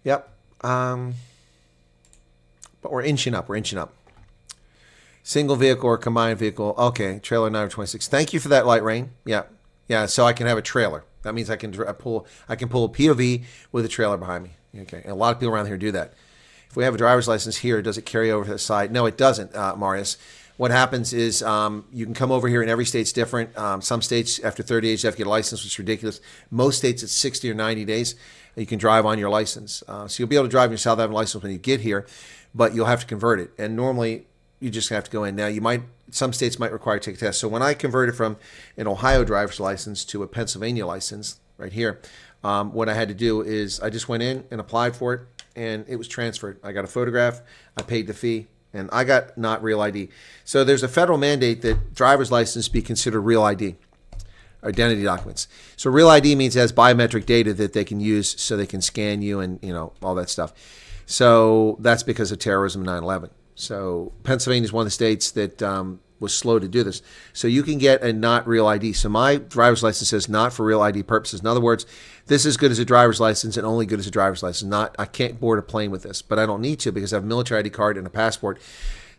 yep. But we're inching up. We're inching up. Single vehicle or combined vehicle. Okay, trailer 926. Thank you for that, Light Rain. Yeah, yeah. So I can have a trailer. That means I can pull a POV with a trailer behind me. Okay, and a lot of people around here do that. If we have a driver's license here, does it carry over to the side? No, it doesn't, Marius. What happens is you can come over here, and every state's different. Some states, after 30 days, you have to get a license, which is ridiculous. Most states, it's 60 or 90 days. You can drive on your license. So you'll be able to drive your South African license when you get here, but you'll have to convert it. And normally, you just have to go in. Now, some states might require you to take a test. So when I converted from an Ohio driver's license to a Pennsylvania license right here, what I had to do is I just went in and applied for it, and it was transferred. I got a photograph. I paid the fee. And I got not real ID. So there's a federal mandate that driver's license be considered real ID, identity documents. So real ID means it has biometric data that they can use so they can scan you and, all that stuff. So that's because of terrorism and 9/11. So Pennsylvania is one of the states that was slow to do this. So you can get a not real ID. So my driver's license says not for real ID purposes. In other words, this is good as a driver's license and only good as a driver's license. I can't board a plane with this, but I don't need to because I have a military ID card and a passport.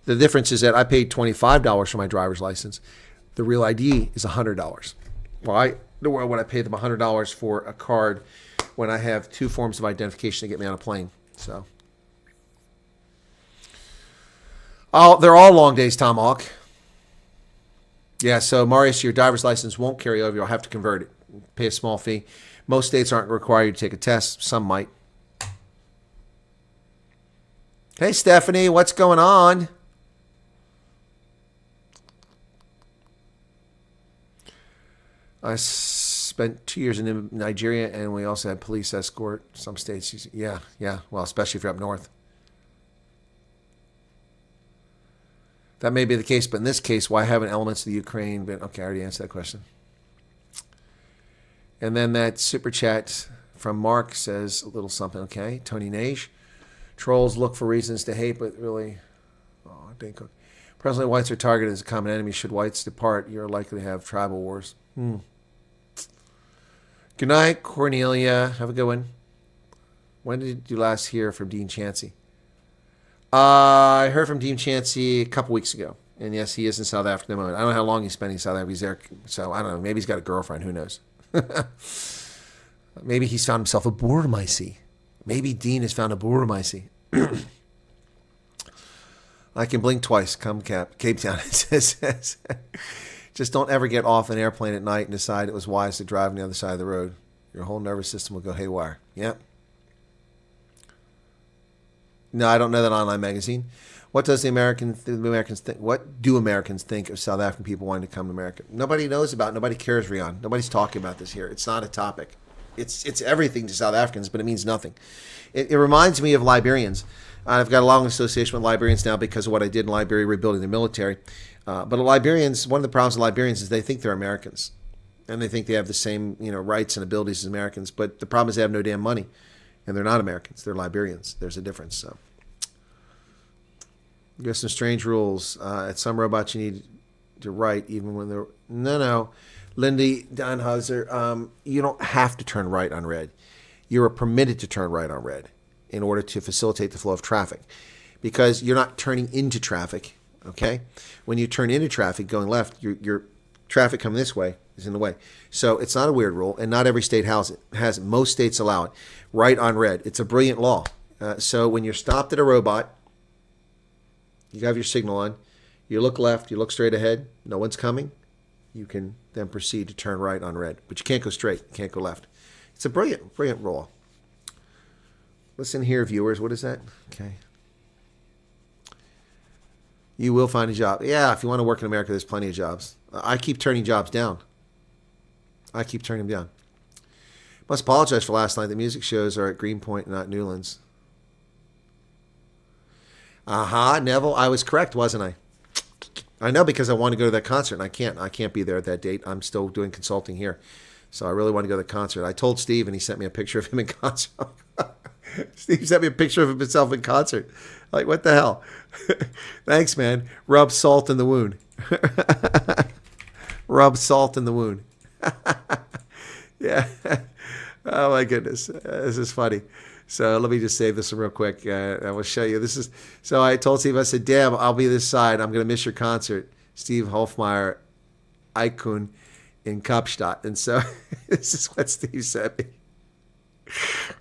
The difference is that I paid $25 for my driver's license. The real ID is $100. Why in the world would I pay them $100 for a card when I have two forms of identification to get me on a plane? So, they're all long days, Tomahawk. Yeah, so Marius, your driver's license won't carry over. You'll have to convert it. Pay a small fee. Most states aren't required you to take a test. Some might. Hey, Stephanie, what's going on? I spent 2 years in Nigeria, and we also had police escort. Some states, yeah. Well, especially if you're up north. That may be the case, but in this case, why haven't elements of the Ukraine been... Okay, I already answered that question. And then that super chat from Mark says a little something. Okay, Tony Nage. Trolls look for reasons to hate, but really... Oh, Dane Cook. Presently, whites are targeted as a common enemy. Should whites depart, you're likely to have tribal wars. Good night, Cornelia. Have a good one. When did you last hear from Dean Chancey? I heard from Dean Chancey a couple weeks ago. And yes, he is in South Africa at the moment. I don't know how long he's spending in South Africa. He's there. So I don't know. Maybe he's got a girlfriend. Who knows? Maybe he's found himself a Burmese. Maybe Dean has found a Burmese. I can blink twice. Come Cape Town. It says, just don't ever get off an airplane at night and decide it was wise to drive on the other side of the road. Your whole nervous system will go haywire. Yep. No, I don't know that online magazine. What does the Americans think? What do Americans think of South African people wanting to come to America? Nobody knows about it. Nobody cares, Rion. Nobody's talking about this here. It's not a topic. It's everything to South Africans, but it means nothing. It reminds me of Liberians. I've got a long association with Liberians now because of what I did in Liberia, rebuilding the military. But Liberians, one of the problems with Liberians is they think they're Americans. And they think they have the same rights and abilities as Americans. But the problem is they have no damn money. And they're not Americans. They're Liberians. There's a difference. So, you got some strange rules. At some robots, you need to write even when they're... No. Lindy Donhauser, you don't have to turn right on red. You are permitted to turn right on red in order to facilitate the flow of traffic. Because you're not turning into traffic, okay? When you turn into traffic going left, your traffic coming this way is in the way. So it's not a weird rule, and not every state has it. Most states allow it. Right on red. It's a brilliant law. So when you're stopped at a robot, you have your signal on, you look left, you look straight ahead, no one's coming, you can then proceed to turn right on red. But you can't go straight, you can't go left. It's a brilliant, brilliant law. Listen here, viewers. What is that? Okay. You will find a job. Yeah, if you want to work in America, there's plenty of jobs. I keep turning jobs down. I keep turning them down. Must apologize for last night. The music shows are at Greenpoint, not Newlands. Neville. I was correct, wasn't I? I know, because I want to go to that concert, and I can't. I can't be there at that date. I'm still doing consulting here. So I really want to go to the concert. I told Steve, and he sent me a picture of him in concert. Steve sent me a picture of himself in concert. Like, what the hell? Thanks, man. Rub salt in the wound. Rub salt in the wound. Yeah. Oh, my goodness. This is funny. So let me just save this real quick. I will show you. This is. So I told Steve, I said, damn, I'll be this side. I'm going to miss your concert. Steve Hofmeyer, Eikun in Kapstadt. And so this is what Steve sent me.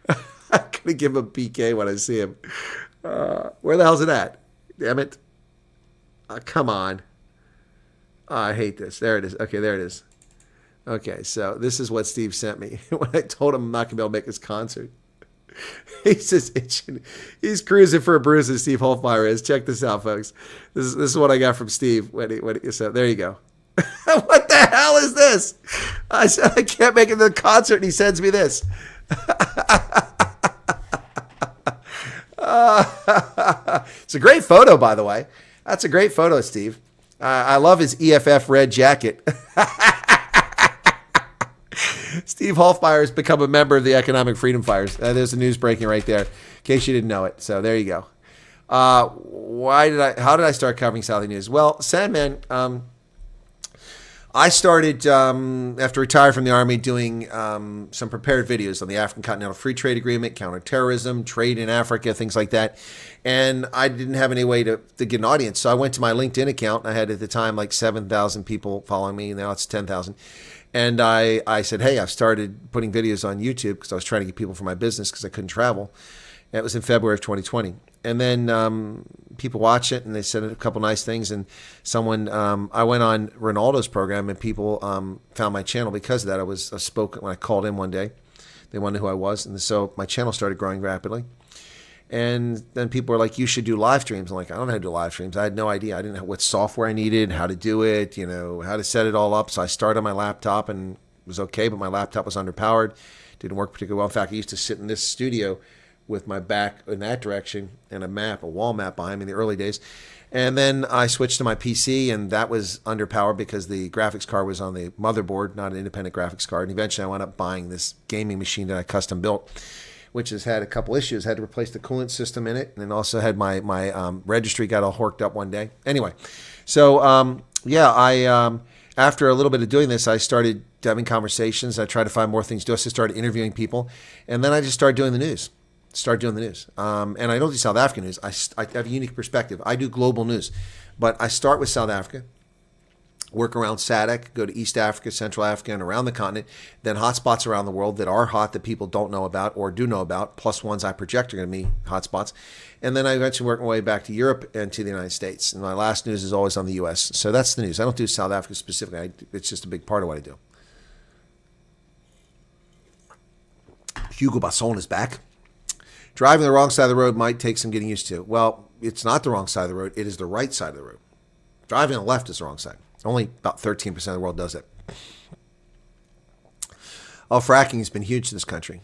I'm going to give him a PK when I see him. Where the hell's it at? Damn it. Come on. Oh, I hate this. There it is. Okay, there it is. Okay, so this is what Steve sent me when I told him I'm not going to be able to make his concert. He's just itching. He's cruising for a bruise, as Steve Hofmeyer is. Check this out, folks. This is what I got from Steve. So there you go. What the hell is this? I said I can't make it to the concert, and he sends me this. It's a great photo, by the way. That's a great photo, Steve. I love his EFF red jacket. Steve Hofmeyer has become a member of the Economic Freedom Fighters. There's the news breaking right there, in case you didn't know it. So there you go. How did I start covering Saudi news? Well, Sandman, I started, after retiring from the Army, doing some prepared videos on the African Continental Free Trade Agreement, counterterrorism, trade in Africa, things like that. And I didn't have any way to get an audience. So I went to my LinkedIn account. I had at the time like 7,000 people following me. Now it's 10,000. And I said, hey, I've started putting videos on YouTube because I was trying to get people for my business because I couldn't travel. And it was in February of 2020. And then people watch it and they said a couple nice things. And someone, I went on Ronaldo's program and people found my channel because of that. I spoke when I called in one day. They wanted who I was. And so my channel started growing rapidly. And then people were like, you should do live streams. I'm like, I don't know how to do live streams. I had no idea. I didn't know what software I needed, how to do it, how to set it all up. So I started on my laptop and it was okay, but my laptop was underpowered. Didn't work particularly well. In fact, I used to sit in this studio with my back in that direction and a wall map behind me in the early days. And then I switched to my PC, and that was underpowered because the graphics card was on the motherboard, not an independent graphics card. And eventually I wound up buying this gaming machine that I custom built, which has had a couple issues. I had to replace the coolant system in it, and then also had my registry got all horked up one day. Anyway, so after a little bit of doing this, I started having conversations. I tried to find more things to do. So I started interviewing people, and then I just started doing the news. And I don't do South African news. I have a unique perspective. I do global news, but I start with South Africa, work around SADC, go to East Africa, Central Africa, and around the continent, then hotspots around the world that are hot that people don't know about or do know about, plus ones I project are going to be hotspots. And then I eventually work my way back to Europe and to the United States. And my last news is always on the U.S. So that's the news. I don't do South Africa specifically. It's just a big part of what I do. Hugo Basson is back. Driving the wrong side of the road might take some getting used to. Well, it's not the wrong side of the road. It is the right side of the road. Driving on the left is the wrong side. Only about 13% of the world does it. Oh, fracking has been huge in this country.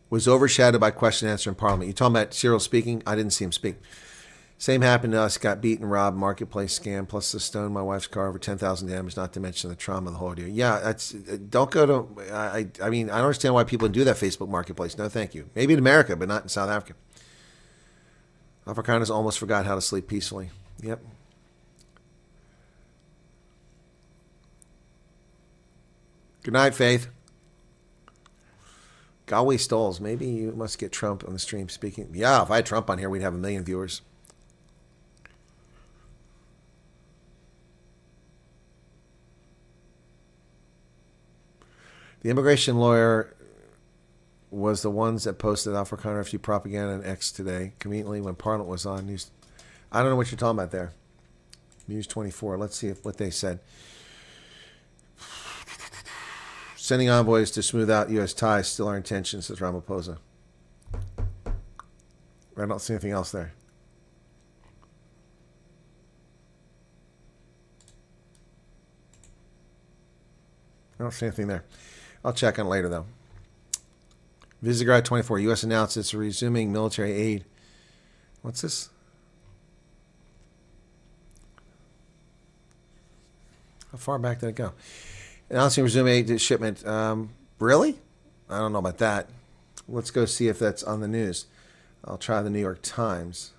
Was overshadowed by question and answer in Parliament. You talking about Cyril speaking? I didn't see him speak. Same happened to us. Got beaten, robbed, marketplace scam, plus the stone my wife's car, over 10,000 damage, not to mention the trauma of the whole deal. Yeah, don't go to, I mean, I don't understand why people do that Facebook marketplace. No, thank you. Maybe in America, but not in South Africa. Afrikaners almost forgot how to sleep peacefully. Yep. Good night, Faith. Galway stalls. Maybe you must get Trump on the stream speaking. Yeah, if I had Trump on here, we'd have 1 million viewers. The immigration lawyer was the ones that posted Afrikaner refugee propaganda on X today, conveniently when Parliament was on News. I don't know what you're talking about there. News 24. Let's see what they said. Sending envoys to smooth out U.S. ties still our intention, says Ramaphosa. I don't see anything else there. I don't see anything there. I'll check on it later, though. Visegrad 24. U.S. announced it's resuming military aid. What's this? How far back did it go? Announcing resuming aid shipment. Really? I don't know about that. Let's go see if that's on the news. I'll try the New York Times.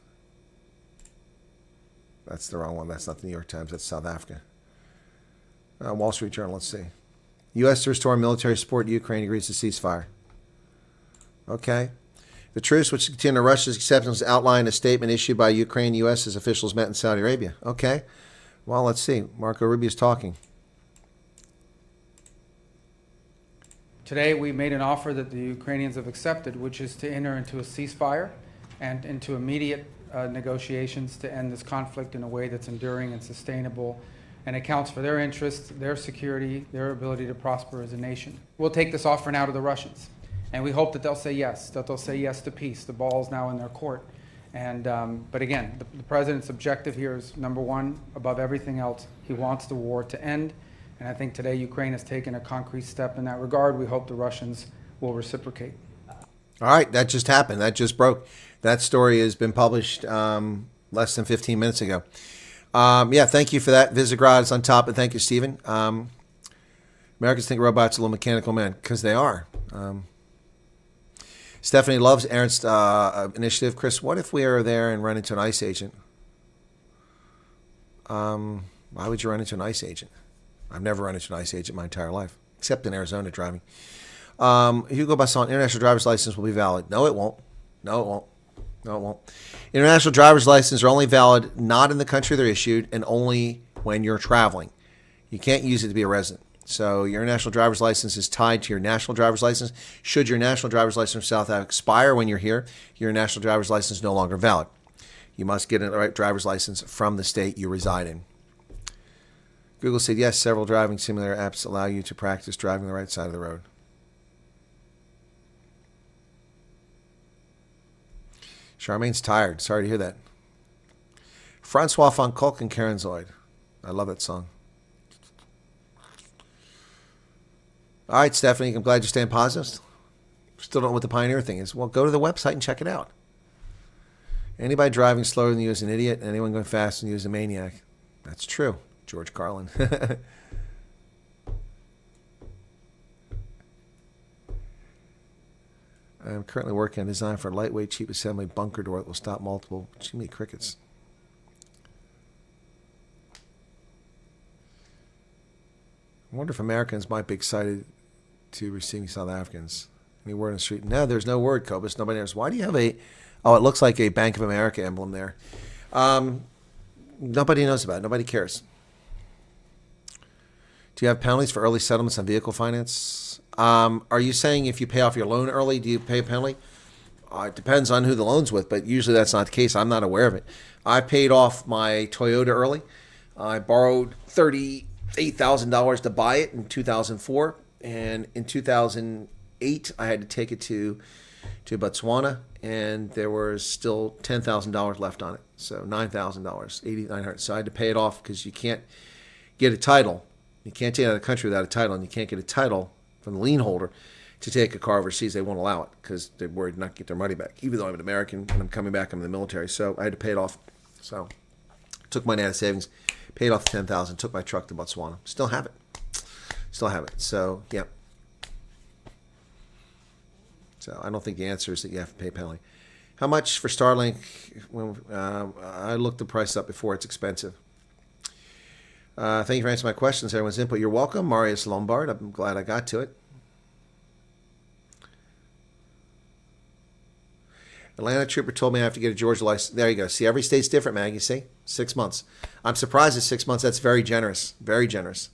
That's the wrong one. That's not the New York Times. That's South Africa. Wall Street Journal. Let's see. U.S. to restore military support. Ukraine agrees to ceasefire. Okay. The truce, which continued Russia's acceptance, outlined a statement issued by Ukraine U.S. as officials met in Saudi Arabia. Okay. Well, let's see. Marco Rubio's talking. Today, we made an offer that the Ukrainians have accepted, which is to enter into a ceasefire and into immediate negotiations to end this conflict in a way that's enduring and sustainable and accounts for their interests, their security, their ability to prosper as a nation. We'll take this offer now to the Russians, and we hope that they'll say yes, to peace. The ball's now in their court. And but again, the president's objective here is, number one, above everything else, he wants the war to end. And I think today Ukraine has taken a concrete step in that regard. We hope the Russians will reciprocate. All right, that just happened. That just broke. That story has been published less than 15 minutes ago. Yeah, thank you for that. Visegrad is on top, and thank you, Stephen. Americans think robots are little mechanical men, because they are. Stephanie loves Ernst's initiative. Chris, what if we are there and run into an ICE agent? Why would you run into an ICE agent? I've never run into an ICE agent my entire life, except in Arizona driving. Hugo Basson, international driver's license will be valid. No, it won't. No, it won't. No, it won't. International driver's licenses are only valid not in the country they're issued and only when you're traveling. You can't use it to be a resident. So your international driver's license is tied to your national driver's license. Should your national driver's license from South Africa expire when you're here, your national driver's license is no longer valid. You must get a right driver's license from the state you reside in. Google said, yes, several driving simulator apps allow you to practice driving the right side of the road. Charmaine's tired. Sorry to hear that. Francois von Kolk and Karen Zoid. I love that song. All right, Stephanie, I'm glad you're staying positive. Still don't know what the Pioneer thing is. Well, go to the website and check it out. Anybody driving slower than you is an idiot. Anyone going faster than you is a maniac. That's true, George Carlin. I'm currently working on design for a lightweight, cheap assembly bunker door that will stop multiple chimney crickets. I wonder if Americans might be excited to receiving South Africans. Any word on the street? No, there's no word, Cobus. Nobody knows. Why do you have a... Oh, it looks like a Bank of America emblem there. Nobody knows about it. Nobody cares. Do you have penalties for early settlements on vehicle finance? Are you saying if you pay off your loan early, do you pay a penalty? It depends on who the loan's with, but usually that's not the case. I'm not aware of it. I paid off my Toyota early. I borrowed $38,000 to buy it in 2004, and in 2008 I had to take it to Botswana, and there was still $10,000 left on it, so $9,000, $8,900. So I had to pay it off because you can't get a title. You can't take it out of the country without a title, and you can't get a title from the lien holder to take a car overseas. They won't allow it because they're worried not to get their money back. Even though I'm an American and I'm coming back, I'm in the military, so I had to pay it off. So took money out of savings, paid off the $10,000, took my truck to Botswana. Still have it. So yeah. So I don't think the answer is that you have to pay a penalty. How much for Starlink? When I looked the price up before. It's expensive. Thank you for answering my questions. Everyone's input. You're welcome, Marius Lombard. I'm glad I got to it. Atlanta trooper told me I have to get a Georgia license. There you go. See, every state's different, Maggie. See? 6 months. I'm surprised at 6 months. That's very generous. Very generous.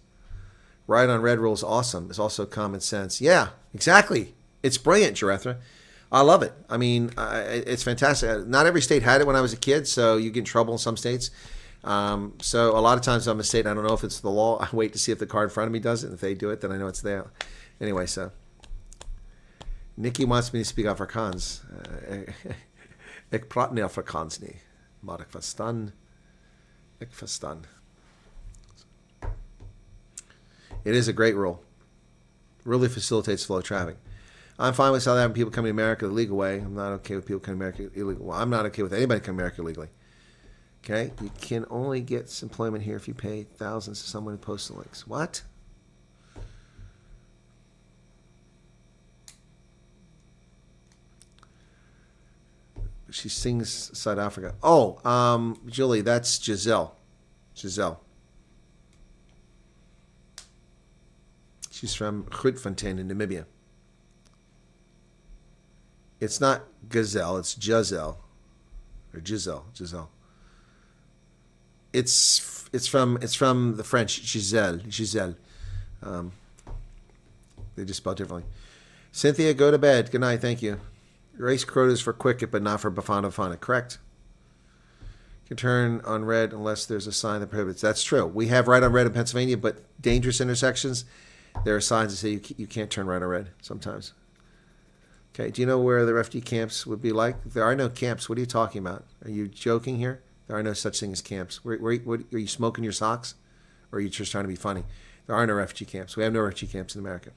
Right on red rule is awesome. It's also common sense. Yeah, exactly. It's brilliant, Jarethra. I love it. I mean, it's fantastic. Not every state had it when I was a kid, so you get in trouble in some states. So a lot of times I'm a state, I don't know if it's the law. I wait to see if the car in front of me does it. And if they do it, then I know it's there. Anyway, so Nikki wants me to speak Afrikaans. Ik praat nie Afrikaans nie, maar ek verstaan. Ek verstaan. It is a great rule. Really facilitates flow of traffic. I'm fine with South African people coming to America the legal way. I'm not okay with people coming to America illegal. Well, I'm not okay with anybody coming to America illegally. Okay? You can only get employment here if you pay thousands to someone who posts the links. What? She sings South Africa. Oh, Julie, that's Giselle. Giselle. She's from Grootfontein in Namibia. It's not Gazelle, it's Giselle. Or Giselle. It's from the French, Giselle. They just spell differently. Cynthia, go to bed. Good night, thank you. Race quotas for Quicket, but not for Bafana Bafana. Correct. You can turn on red unless there's a sign that prohibits. That's true. We have right on red in Pennsylvania, but dangerous intersections, there are signs that say you can't turn right on red sometimes. Okay, do you know where the refugee camps would be like? There are no camps. What are you talking about? Are you joking here? There are no such thing as camps. What, are you smoking your socks? Or are you just trying to be funny? There are no refugee camps. We have no refugee camps in America.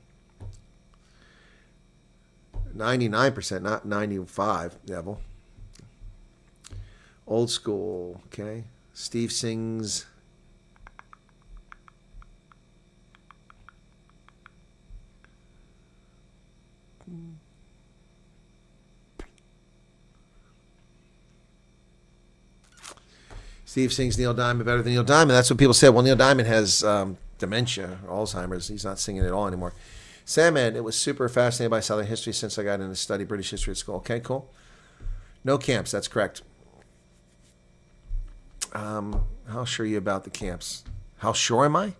99%, not 95, Neville. Old school, okay. Steve sings. Steve sings Neil Diamond better than Neil Diamond. That's what people said. Well, Neil Diamond has dementia or Alzheimer's. He's not singing at all anymore. Sandman, it was super fascinated by Southern history since I got into study British history at school. Okay, cool. No camps, that's correct. How sure are you about the camps? How sure am I?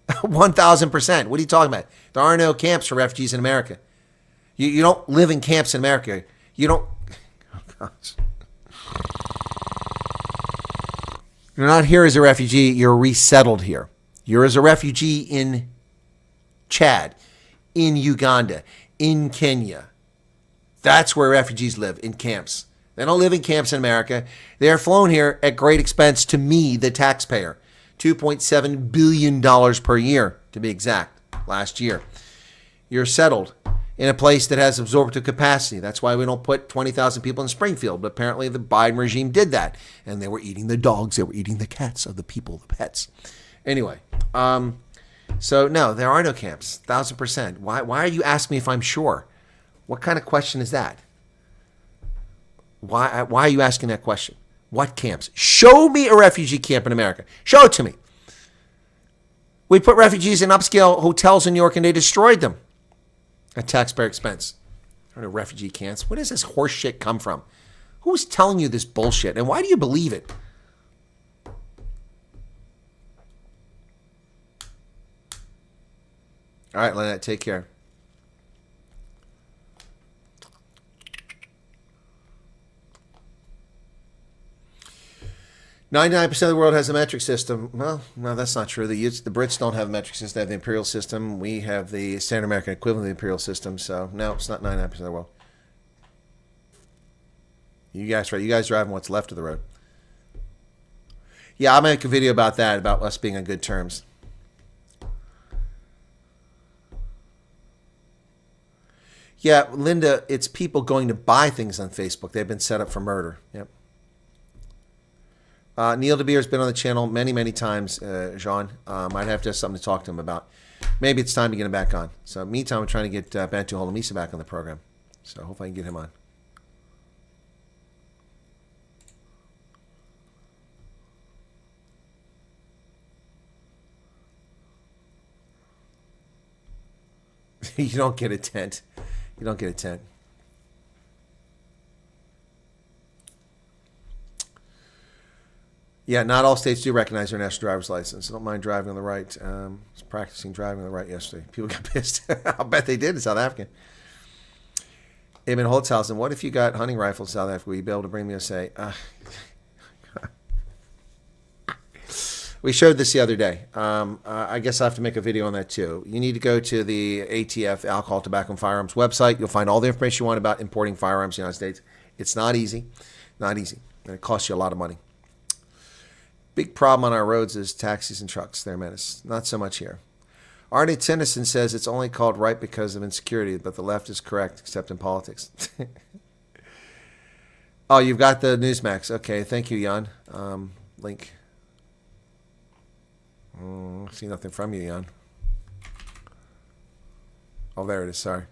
1,000%. What are you talking about? There are no camps for refugees in America. You don't live in camps in America. You don't... Oh, gosh. You're not here as a refugee. You're resettled here. You're as a refugee in Chad, in Uganda, in Kenya. That's where refugees live, in camps. They don't live in camps in America. They are flown here at great expense to me, the taxpayer. $2.7 billion per year, to be exact, last year. You're settled in a place that has absorptive capacity. That's why we don't put 20,000 people in Springfield. But apparently the Biden regime did that. And they were eating the dogs. They were eating the cats of the people, the pets. Anyway, so no, there are no camps, 1,000%. Why are you asking me if I'm sure? What kind of question is that? Why are you asking that question? What camps? Show me a refugee camp in America. Show it to me. We put refugees in upscale hotels in New York and they destroyed them at taxpayer expense. There are no refugee camps. Where does this horse shit come from? Who's telling you this bullshit? And why do you believe it? All right, Lynette, take care. "99% of the world has a metric system." Well, no, that's not true. The Brits don't have a metric system. They have the imperial system. We have the standard American equivalent of the imperial system. So, no, it's not 99% of the world. You guys, right? You guys driving what's left of the road. Yeah, I'll make a video about that, about us being on good terms. Yeah, Linda, it's people going to buy things on Facebook. They've been set up for murder. Yep. Neil De Beer's been on the channel many, many times, Jean. I'd have to have something to talk to him about. Maybe it's time to get him back on. So, meantime, I'm trying to get Bantu Holomisa back on the program. So, hopefully I can get him on. You don't get a tent. You don't get a tent. Yeah, not all states do recognize their national driver's license. I don't mind driving on the right. I was practicing driving on the right yesterday. People got pissed. I'll bet they did in South Africa. Eamon Holtzhausen, what if you got hunting rifles in South Africa? Will you be able to bring me a say? We showed this the other day. I guess I have to make a video on that too. You need to go to the ATF, Alcohol, Tobacco, and Firearms website. You'll find all the information you want about importing firearms in the United States. It's not easy. Not easy. And it costs you a lot of money. Big problem on our roads is taxis and trucks. They're a menace. Not so much here. Arnie Tennyson says it's only called right because of insecurity, but the left is correct, except in politics. Oh, you've got the Newsmax. Okay, thank you, Jan. Link. See nothing from you, Jan. Oh, there it is. Sorry.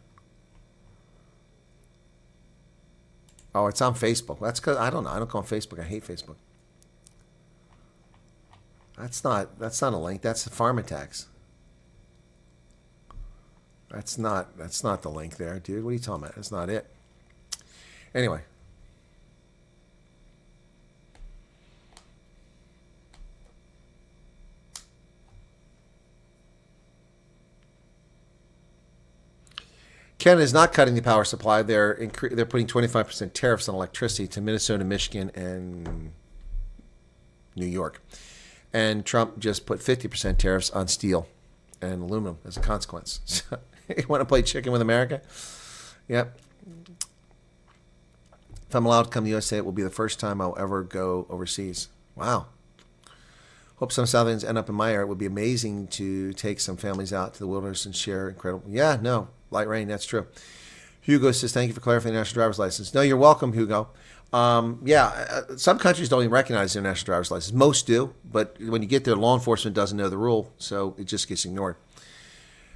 Oh, it's on Facebook. That's because I don't know. I don't go on Facebook. I hate Facebook. That's not a link. That's a pharma tax. That's not the link there, dude. What are you talking about? That's not it. Anyway. Canada is not cutting the power supply. They're putting 25% tariffs on electricity to Minnesota, Michigan, and New York. And Trump just put 50% tariffs on steel and aluminum as a consequence. So, you want to play chicken with America? Yep. If I'm allowed to come to the USA, it will be the first time I'll ever go overseas. Wow. Hope some South Indians end up in my area. It would be amazing to take some families out to the wilderness and share incredible. Yeah, no. Light rain, that's true. Hugo says, thank you for clarifying the national driver's license. No, you're welcome, Hugo. Some countries don't even recognize their national driver's license. Most do, but when you get there, law enforcement doesn't know the rule, so it just gets ignored.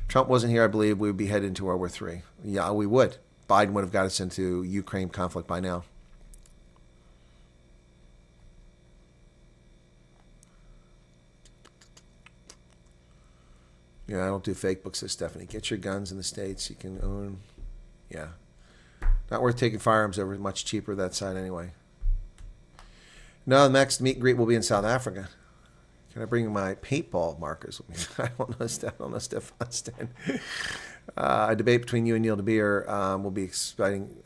Trump wasn't here, I believe we would be headed into World War III. Yeah, we would. Biden would have got us into Ukraine conflict by now. Yeah, I don't do fake books, says Stephanie. Get your guns in the States. You can own. Yeah. Not worth taking firearms over. Much cheaper that side anyway. No, the next meet and greet will be in South Africa. Can I bring my paintball markers with me? I don't know, Stefan Stan. A debate between you and Neil DeBeer will be exciting.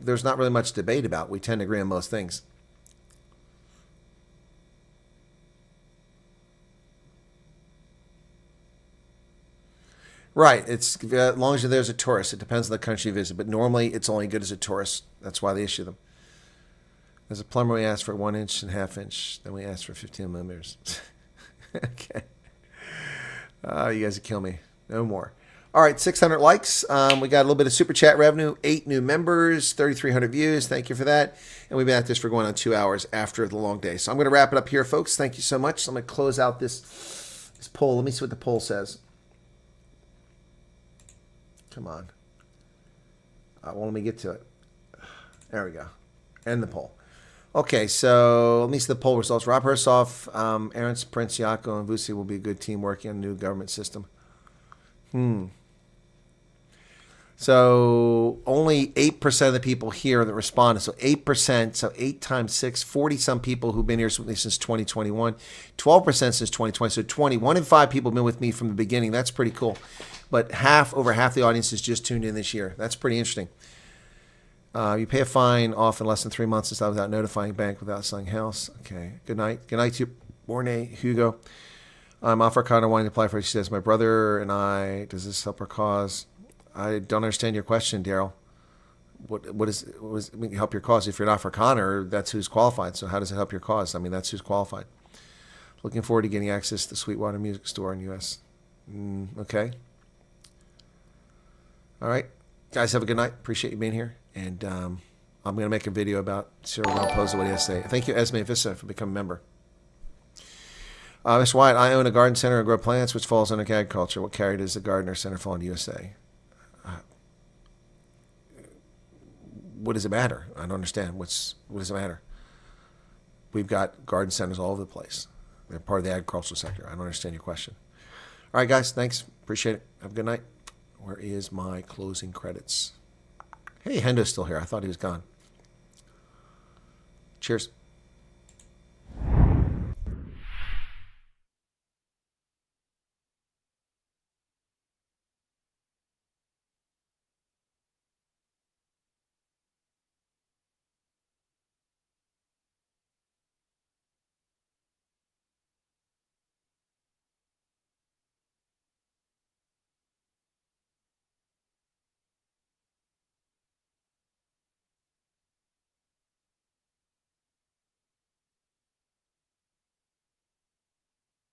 There's not really much debate about. We tend to agree on most things. Right. It's as long as there's a tourist. It depends on the country you visit, but normally it's only good as a tourist. That's why they issue them. As a plumber, we asked for 1 inch and 1/2 inch. Then we asked for 15 millimeters. Okay. You guys would kill me. No more. All right, 600 likes. We got a little bit of super chat revenue. 8 new members. 3,300 views. Thank you for that. And we've been at this for going on 2 hours after the long day. So I'm going to wrap it up here, folks. Thank you so much. So I'm going to close out this poll. Let me see what the poll says. Come on. Well, let me get to it. There we go. End the poll. Okay, so let me see the poll results. Rob Hersoff, Aaron Princiaco, and Vusi will be a good team working on a new government system. So only 8% of the people here that responded. So 8%, so 8 times 6, 40-some people who've been here with me since 2021. 12% since 2020. So 1 in 5 people have been with me from the beginning. That's pretty cool. But over half the audience has just tuned in this year. That's pretty interesting. You pay a fine off in less than 3 months without notifying bank, without selling house. Okay. Good night. Good night to you, Borne, Hugo. I'm Africana wanting to apply for it. She says, my brother and I, does this help our cause? I don't understand your question, Daryl. What is help your cause? If you're an Afrikaner, that's who's qualified. So how does it help your cause? I mean, that's who's qualified. Looking forward to getting access to the Sweetwater Music Store in the U.S. Okay. All right. Guys, have a good night. Appreciate you being here. And I'm going to make a video about Cyril Ramaphosa, what he has to say. Thank you, Esme Vissa, for becoming a member. Mr. Wyatt, I own a garden center and grow plants, which falls under agriculture. What carrier does the gardener center fall in the USA? What does it matter? I don't understand. What does it matter? We've got garden centers all over the place. They're part of the agricultural sector. I don't understand your question. All right, guys. Thanks. Appreciate it. Have a good night. Where is my closing credits? Hey, Hendo's still here. I thought he was gone. Cheers.